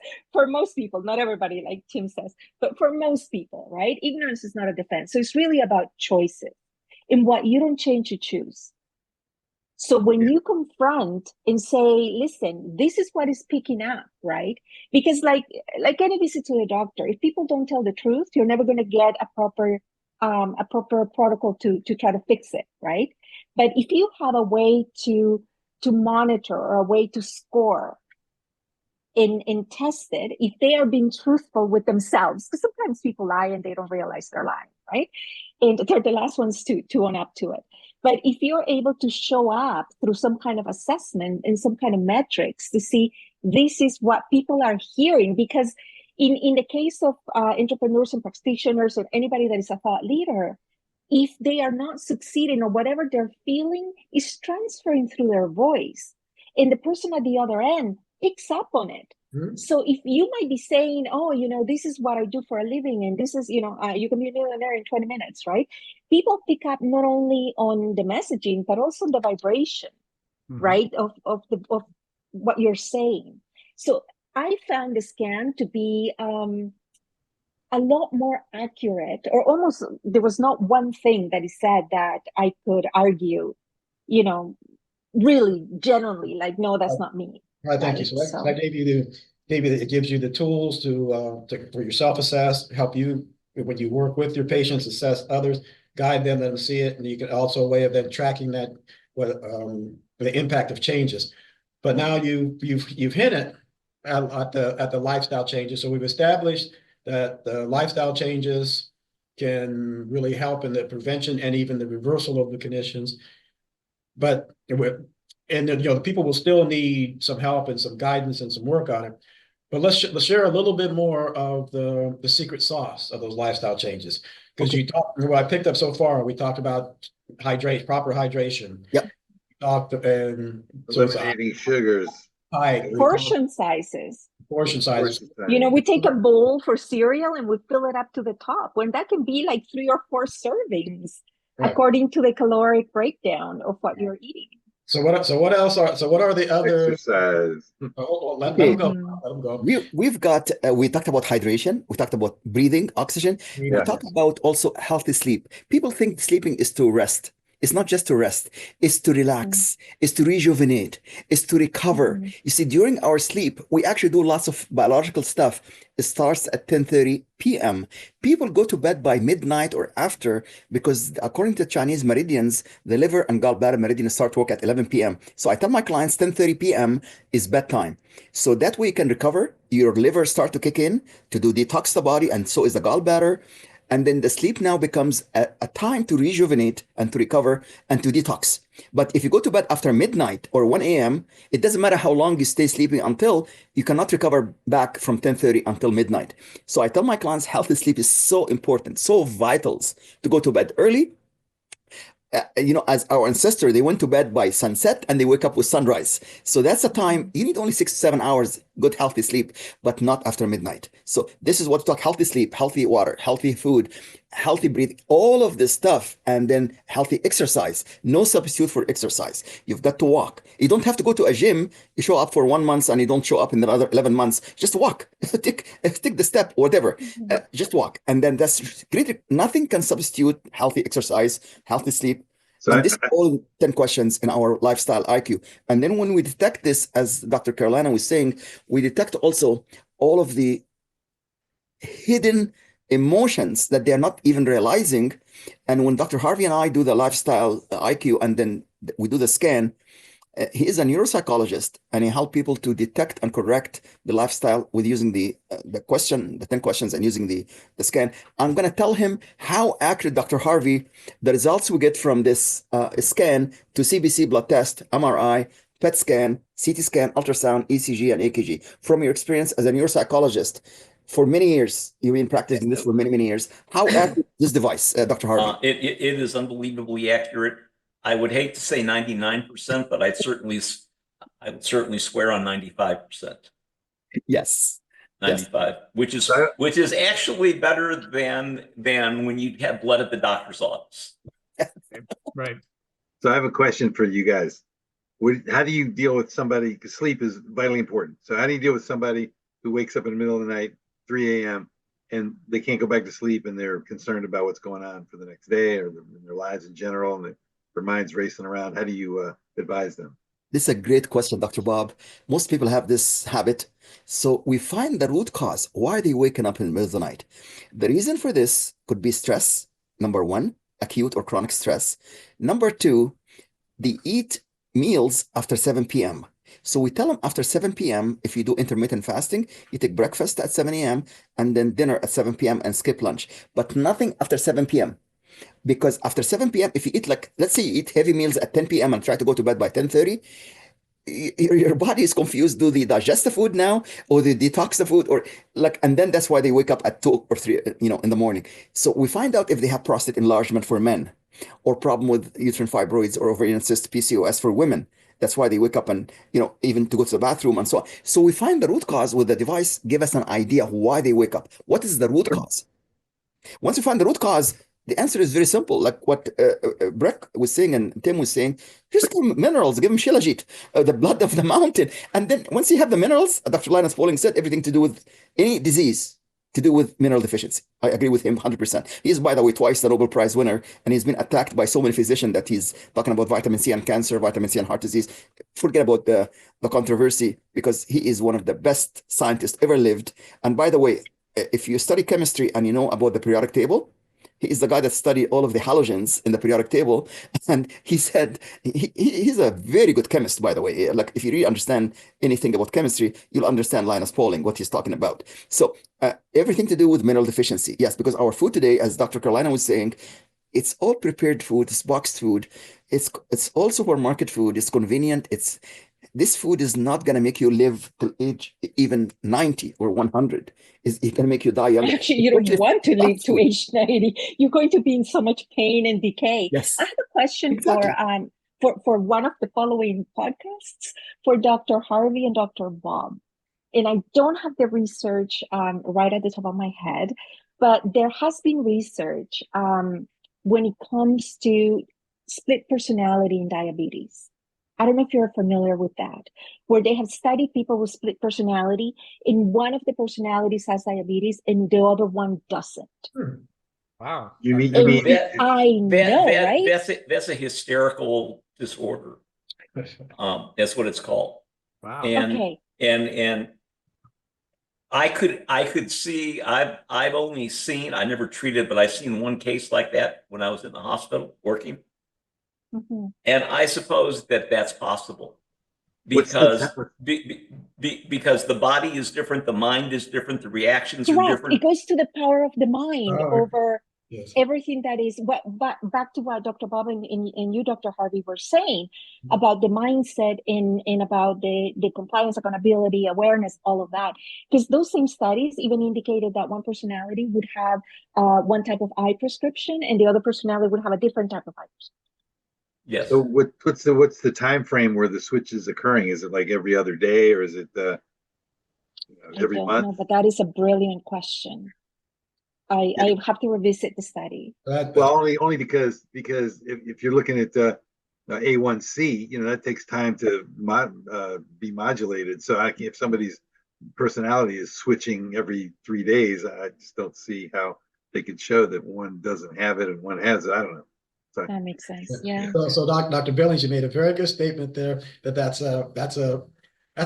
people, not everybody, like Tim says, but for most people, right? Ignorance is not a defense. So it's really about choices. And what you don't change, you choose. So when you confront and say, listen, this is what is picking up, right? Because like any visit to the doctor, if people don't tell the truth, you're never going to get a proper protocol to try to fix it, right? But if you have a way to monitor or a way to score and test it, if they are being truthful with themselves, because sometimes people lie and they don't realize they're lying, right? And they're the last ones to own up to it. But if you're able to show up through some kind of assessment and some kind of metrics to see this is what people are hearing, because in the case of entrepreneurs and practitioners or anybody that is a thought leader, if they are not succeeding or whatever they're feeling is transferring through their voice, and the person at the other end picks up on it. Mm-hmm. So if you might be saying, oh, this is what I do for a living, and this is, you can be a millionaire in 20 minutes, right? People pick up not only on the messaging, but also the vibration, right, of what you're saying. So I found the scan to be a lot more accurate, or almost there was not one thing that he said that I could argue, really genuinely, like, no, that's not me. Right, thank you. So I gave you it gives you the tools for your self-assess, help you when you work with your patients, assess others, guide them, let them see it, and you can also a way of then tracking that the impact of changes. But now you've hit it at the lifestyle changes. So we've established that the lifestyle changes can really help in the prevention and even the reversal of the conditions. But the people will still need some help and some guidance and some work on it. But let's share a little bit more of the secret sauce of those lifestyle changes. Because what I picked up so far, we talked about proper hydration. Yep. Eliminating sugars. Portion sizes. We take a bowl for cereal and we fill it up to the top, when that can be like 3 or 4 servings, right, according to the caloric breakdown of what you're eating. So what are the other exercise? Let them go. We've got we talked about hydration, we talked about breathing, oxygen. We talked about also healthy sleep. People think sleeping is to rest. It's not just to rest, it's to relax, it's to rejuvenate, it's to recover. You see, during our sleep, we actually do lots of biological stuff. It starts at 10:30 p.m. People go to bed by midnight or after because according to Chinese meridians, the liver and gallbladder meridians start work at 11 p.m. So I tell my clients 10:30 p.m. is bedtime. So that way you can recover, your liver start to kick in to do detox the body, and so is the gallbladder. And then the sleep now becomes a time to rejuvenate and to recover and to detox. But if you go to bed after midnight or 1 a.m., it doesn't matter how long you stay sleeping until you cannot recover back from 10:30 until midnight. So I tell my clients healthy sleep is so important, so vital to go to bed early. As our ancestors, they went to bed by sunset and they wake up with sunrise. So that's the time. You need only 6 to 7 hours good healthy sleep, but not after midnight. So this is what we talk: healthy sleep, healthy water, healthy food, healthy breathing, all of this stuff, and then healthy exercise. No substitute for exercise. You've got to walk. You don't have to go to a gym. You show up for 1 month and you don't show up in the other 11 months. Just walk. take the step, whatever. Just walk. And then that's great. Nothing can substitute healthy exercise, healthy sleep. So And this is all 10 questions in our lifestyle IQ. And then when we detect this, as Dr. Carolina was saying, we detect also all of the hidden emotions that they're not even realizing. And when Dr. Harvey and I do the lifestyle IQ and then we do the scan, he is a neuropsychologist, and he helps people to detect and correct the lifestyle with using the 10 questions, and using the scan. I'm going to tell him how accurate, Dr. Harvey, the results we get from this scan to CBC blood test, MRI, PET scan, CT scan, ultrasound, ECG, and AKG. From your experience as a neuropsychologist for many years, you've been practicing this for many, many years. How accurate is this device, Dr. Harvey? It is unbelievably accurate. I would hate to say 99%, but I would certainly swear on 95%. Yes. 95, which is actually better than when you have blood at the doctor's office. Right. So I have a question for you guys. How do you deal with somebody, because sleep is vitally important. So how do you deal with somebody who wakes up in the middle of the night, 3 a.m., and they can't go back to sleep, and they're concerned about what's going on for the next day or their lives in general, and their mind's racing around? How do you advise them? This is a great question, Dr. Bob. Most people have this habit. So we find the root cause. Why are they waking up in the middle of the night? The reason for this could be stress, number one, acute or chronic stress. Number two, they eat meals after 7 p.m. So we tell them after 7 p.m., if you do intermittent fasting, you take breakfast at 7 a.m. and then dinner at 7 p.m. and skip lunch, but nothing after 7 p.m. Because after 7 p.m., if you eat, like, let's say you eat heavy meals at 10 p.m. and try to go to bed by 10:30, your body is confused. Do they digest the food now, or they detox the food, or like, and then that's why they wake up at 2 or 3, in the morning. So we find out if they have prostate enlargement for men, or problem with uterine fibroids, or ovarian cyst, PCOS for women. That's why they wake up and, even to go to the bathroom and so on. So we find the root cause with the device, give us an idea of why they wake up. What is the root cause? Once you find the root cause, the answer is very simple. Like what Breck was saying and Tim was saying, just give them minerals, give them shilajit, the blood of the mountain. And then once you have the minerals, Dr. Linus Pauling said, everything to do with any disease, to do with mineral deficiency. I agree with him 100%. He is, by the way, twice the Nobel Prize winner, and he's been attacked by so many physicians that he's talking about vitamin C and cancer, vitamin C and heart disease. Forget about the controversy, because he is one of the best scientists ever lived. And by the way, if you study chemistry and you know about the periodic table, he is the guy that studied all of the halogens in the periodic table. And he said, he's a very good chemist, by the way. Like, if you really understand anything about chemistry, you'll understand Linus Pauling, what he's talking about. So everything to do with mineral deficiency. Yes, because our food today, as Dr. Carolina was saying, it's all prepared food, it's boxed food. It's all supermarket food. It's convenient. This food is not going to make you live till age even 90 or 100. It's going to make you die younger. Actually, you don't want to live to age 90. You're going to be in so much pain and decay. Yes. I have a question Exactly. for one of the following podcasts for Dr. Harvey and Dr. Bob. And I don't have the research right at the top of my head, but there has been research when it comes to split personality in diabetes. I don't know if you're familiar with that, where they have studied people with split personality, and one of the personalities has diabetes and the other one doesn't. Wow. You mean I know, right? That's a hysterical disorder. That's what it's called. Wow. Okay. And I could see, I've only seen, I never treated, but I've seen one case like that when I was in the hospital working. Mm-hmm. And I suppose that's possible because because the body is different, the mind is different, the reactions are different. It goes to the power of the mind over Yes. everything that is back to what Dr. Bob and you, Dr. Harvey, were saying about the mindset and about the compliance, accountability, awareness, all of that. Because those same studies even indicated that one personality would have one type of eye prescription and the other personality would have a different type of eye prescription. Yes. So what's the time frame where the switch is occurring? Is it like every other day, or is it every don't month? know, but that is a brilliant question. I have to revisit the study. Well, only because if you're looking at A1C, that takes time to be modulated. So if somebody's personality is switching every 3 days, I just don't see how they could show that one doesn't have it and one has it. I don't know. So, That makes sense. Yeah. So Dr. Billings, you made a very good statement there that's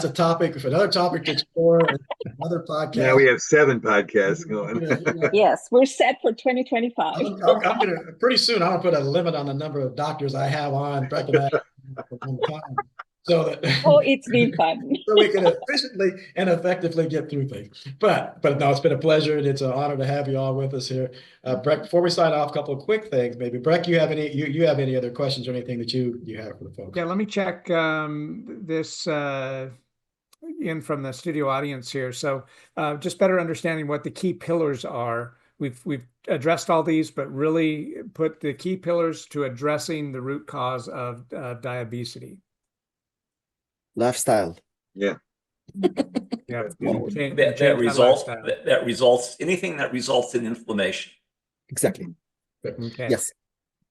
a topic for another topic to explore in another podcast. now we have 7 podcasts going. Yes, we're set for 2025. I'm gonna pretty soon. I'm gonna put a limit on the number of doctors I have on Breck and I for one time, so that It's been fun. so we can efficiently and effectively get through things. But no, it's been a pleasure and it's an honor to have you all with us here. Breck, before we sign off, a couple of quick things. Maybe Breck, you have any other questions or anything that you have for the folks? Yeah, let me check this in from the studio audience here. So just better understanding what the key pillars are. We've addressed all these, but really put the key pillars to addressing the root cause of diabesity. Lifestyle. Yeah. Yeah, that results anything that results in inflammation. Exactly. Okay. Yes.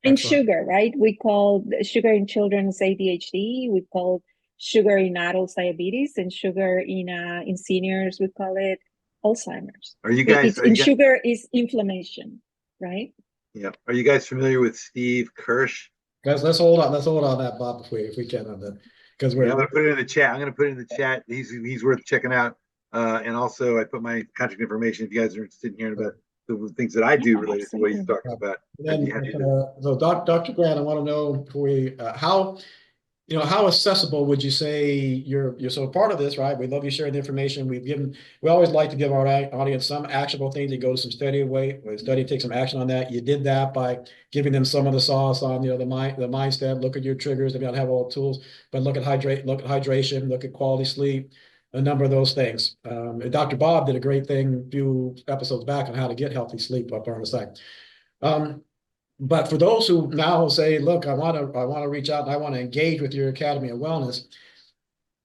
And Excellent. sugar, right? We call sugar in children's ADHD. We call sugar in adults diabetes, and sugar in seniors we call it Alzheimer's. Are you guys? Sugar is inflammation, right? Yeah. Are you guys familiar with Steve Kirsch? Guys, let's hold on that, Bob, if we can on that, because I'm going to put it in the chat. I'm going to put it in the chat. He's worth checking out. And also, I put my contact information if you guys are interested in hearing about the things that I do related to what he's talking about. Then, so Dr. Grant, I want to know how accessible would you say you're so part of this, right? We love you sharing the information. We always like to give our audience some actionable things. You go to some study, take some action on that. You did that by giving them some of the sauce on, the mindset, look at your triggers. They don't have all the tools, but look at hydration, look at quality sleep, a number of those things. Dr. Bob did a great thing a few episodes back on how to get healthy sleep up on the site. But for those who now say, look, I want to reach out and I want to engage with your Academy of Wellness,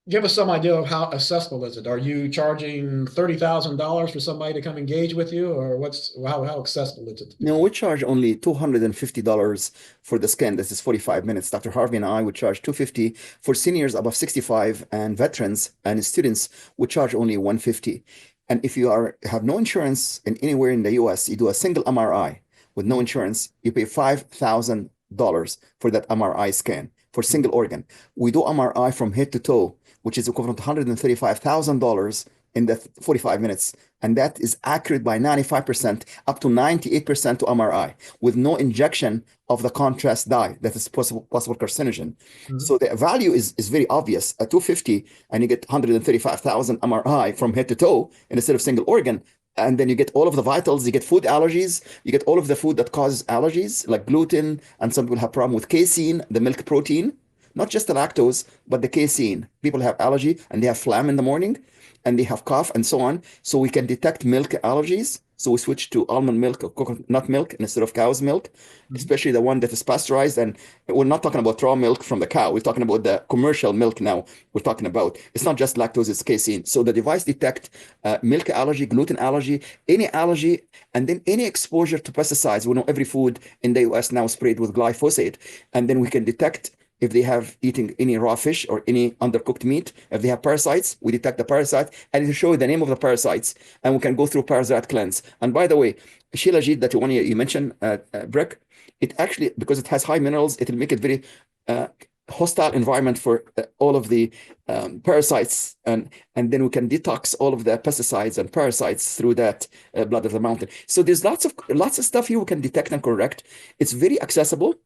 give us some idea of how accessible is it? Are you charging $30,000 for somebody to come engage with you, or how accessible is it? No, we charge only $250 for the scan. This is 45 minutes. Dr. Harvey and I would charge $250 for seniors above 65 and veterans and students. We charge only $150. And if you have no insurance anywhere in the US, you do a single MRI. With no insurance, you pay $5,000 for that MRI scan for single organ. We do MRI from head to toe, which is equivalent to $135,000 in the 45 minutes. And that is accurate by 95%, up to 98% to MRI, with no injection of the contrast dye that is possible carcinogen. Mm-hmm. So the value is very obvious. At $250, and you get 135,000 MRI from head to toe instead of single organ. And then you get all of the vitals, you get food allergies, you get all of the food that causes allergies, like gluten, and some people have problem with casein, the milk protein, not just the lactose, but the casein. People have allergy and they have phlegm in the morning and they have cough and so on. So we can detect milk allergies. So we switch to almond milk or coconut milk instead of cow's milk, especially the one that is pasteurized. And we're not talking about raw milk from the cow. We're talking about the commercial milk now. We're talking about, it's not just lactose, it's casein. So the device detects milk allergy, gluten allergy, any allergy, and then any exposure to pesticides. We know every food in the US now sprayed with glyphosate. And then we can detect if they have eating any raw fish or any undercooked meat. If they have parasites, we detect the parasite and it'll show you the name of the parasites, and we can go through parasite cleanse. And by the way, Shilajit, that you mentioned, Breck, it actually, because it has high minerals, it'll make it very hostile environment for all of the parasites, and then we can detox all of the pesticides and parasites through that blood of the mountain. So there's lots of stuff here we can detect and correct. It's very accessible.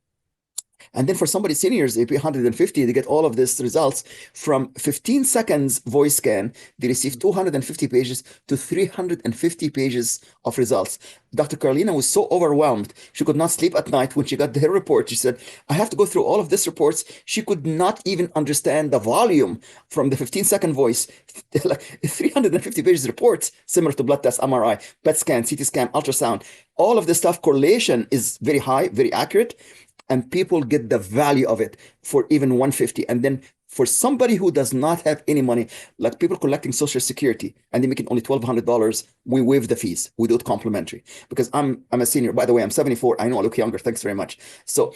And then for somebody seniors, they pay $150, they get all of these results from 15 seconds voice scan. They receive 250 pages to 350 pages of results. Dr. Carolina was so overwhelmed. She could not sleep at night when she got her report. She said, I have to go through all of these reports. She could not even understand the volume from the 15-second voice. Like 350 pages reports, similar to blood test, MRI, PET scan, CT scan, ultrasound. All of this stuff, correlation is very high, very accurate. And people get the value of it for even $150. And then For somebody who does not have any money, like people collecting Social Security and they making only $1,200, we waive the fees. We do it complimentary because I'm a senior. By the way, I'm 74. I know I look younger. Thanks very much. So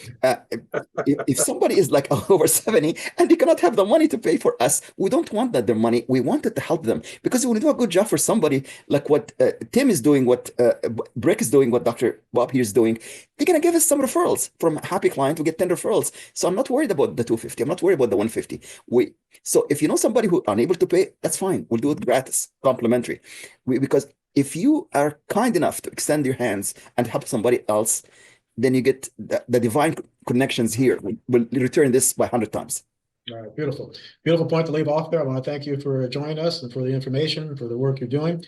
if somebody is like over 70 and they cannot have the money to pay for us, we don't want that their money. We wanted to help them because we want to do a good job for somebody like what Tim is doing, what Breck is doing, what Dr. Bob here is doing. They're going to give us some referrals from a happy client. We get 10 referrals. So I'm not worried about the 250. I'm not worried about the 150. So if you know somebody who are unable to pay, that's fine. We'll do it gratis, complimentary. Because if you are kind enough to extend your hands and help somebody else, then you get the divine connections here. We'll return this by 100 times. All right, beautiful. Beautiful point to leave off there. I want to thank you for joining us and for the information, for the work you're doing.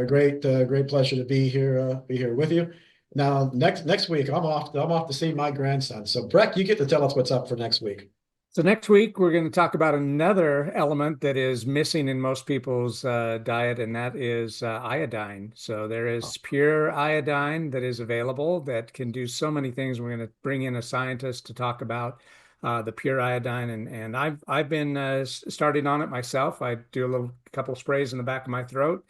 Great pleasure to be here with you. Now, next week, I'm off to see my grandson. So, Breck, you get to tell us what's up for next week. So next week, we're going to talk about another element that is missing in most people's diet, and that is iodine. So there is pure iodine that is available that can do so many things. We're going to bring in a scientist to talk about the pure iodine, and I've been starting on it myself. I do a couple sprays in the back of my throat,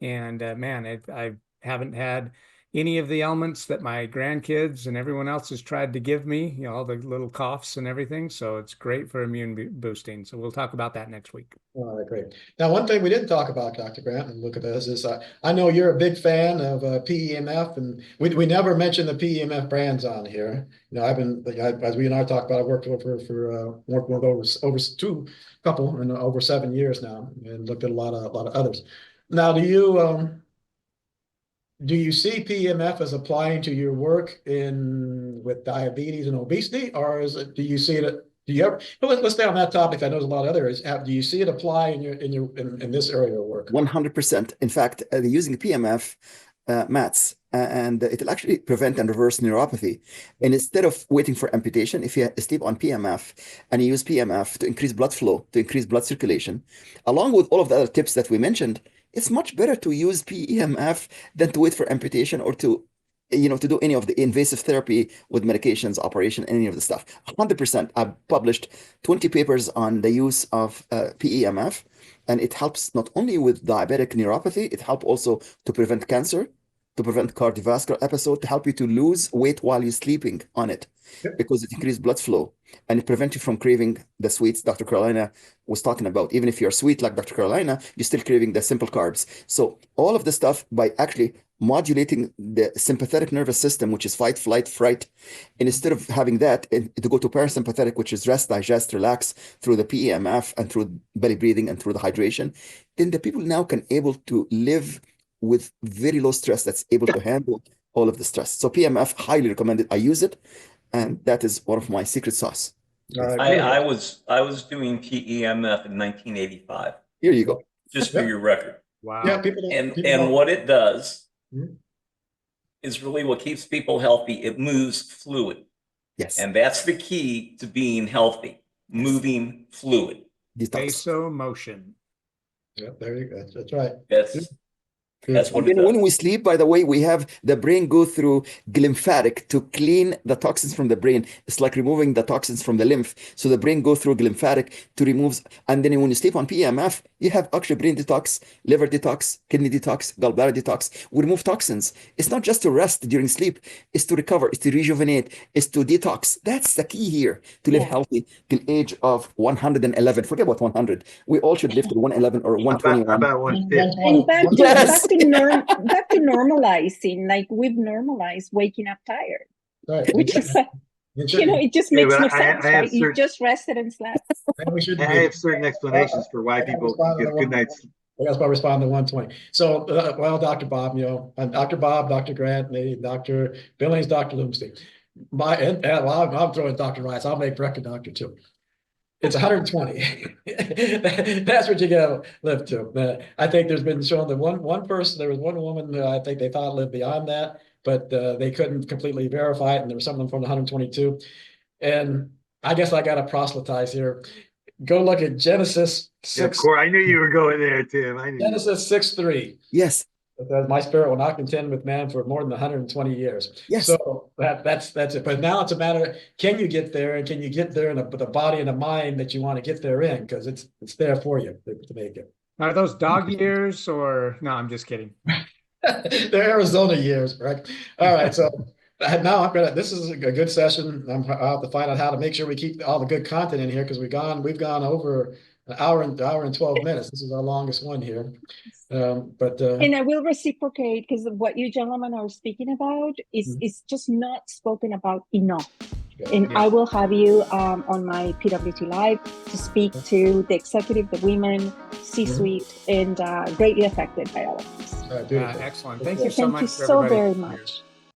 and man, I haven't had any of the elements that my grandkids and everyone else has tried to give me, you know, all the little coughs and everything. So it's great for immune boosting. So we'll talk about that next week. All right, great. Now, one thing we didn't talk about, Dr. Grant, and look at this, is I know you're a big fan of PEMF, and we never mentioned the PEMF brands on here. You know, as we and I talked about, I've worked with over two couple and over 7 years now, and looked at a lot of others. Now, do you see PEMF as applying to your work with diabetes and obesity, or do you see it? Let's stay on that topic. I know there's a lot of others. Do you see it apply in this area of work? 100%. In fact, they're using PEMF mats, and it'll actually prevent and reverse neuropathy. And instead of waiting for amputation, if you sleep on PEMF and you use PEMF to increase blood flow, to increase blood circulation, along with all of the other tips that we mentioned, it's much better to use PEMF than to wait for amputation or to do any of the invasive therapy with medications, operation, any of the stuff. 100%. I've published 20 papers on the use of PEMF, and it helps not only with diabetic neuropathy, it helps also to prevent cancer, to prevent cardiovascular episode, to help you to lose weight while you're sleeping on it, because it increases blood flow and it prevents you from craving the sweets Dr. Carolina was talking about. Even if you're sweet like Dr. Carolina, you're still craving the simple carbs. So all of the stuff by actually modulating the sympathetic nervous system, which is fight, flight, fright, and instead of having that, to go to parasympathetic, which is rest, digest, relax through the PEMF and through belly breathing and through the hydration, then the people now can able to live with very low stress that's able to handle all of the stress. So PEMF, highly recommended. I use it, and that is one of my secret sauce. I was doing PEMF in 1985. Here you go. Just for your record. Wow. Yeah, And what it does is really what keeps people healthy. It moves fluid. Yes. And that's the key to being healthy, moving fluid. Vasomotion. Yeah, there you go. That's right. That's what it And does. when we sleep, by the way, we have the brain go through glymphatic to clean the toxins from the brain. It's like removing the toxins from the lymph. So the brain go through glymphatic to remove. And then when you sleep on PEMF, you have actually brain detox, liver detox, kidney detox, gallbladder detox. We remove toxins. It's not just to rest during sleep. It's to recover. It's to rejuvenate. It's to detox. That's the key here, to live healthy till age of 111. Forget about 100. We all should live to 111 or 121. About 150. And back Yes. back to normalizing, like we've normalized waking up tired, Right. which is, it just makes no sense, right? You just rested and slept. I have certain explanations for why people get good night's sleep. That's why I respond to 120. So, well, Dr. Bob, I'm Dr. Bob, Dr. Grant, maybe Dr. Billings, Dr. Lumstein. I'm throwing Dr. Rice. I'll make Breck a doctor too. It's 120. That's what you gotta live to. I think there's been shown that one person, there was one woman I think they thought lived beyond that, but they couldn't completely verify it, and there was someone from the 122. And I guess I gotta proselytize here. Go look at Genesis 6. Of course, I knew you were going there, Tim. I knew. Genesis 6:3. Yes. But my spirit will not contend with man for more than 120 years. Yes. So that's it. But now it's a matter of, can you get there, and can you get there in the body and the mind that you want to get there in, because it's there for you to make it. Are those dog years or no? I'm just kidding. They're Arizona years, right? All right, so now this is a good session. I'll have to find out how to make sure we keep all the good content in here, because we've gone over an hour and 12 minutes. This is our longest one here. And I will reciprocate, because what you gentlemen are speaking about is just not spoken about enough. And I will have you on my PWT Live to speak to the executive, the women, C-suite, and greatly affected by all of this. Excellent. Thank you so much. Thank you so very much.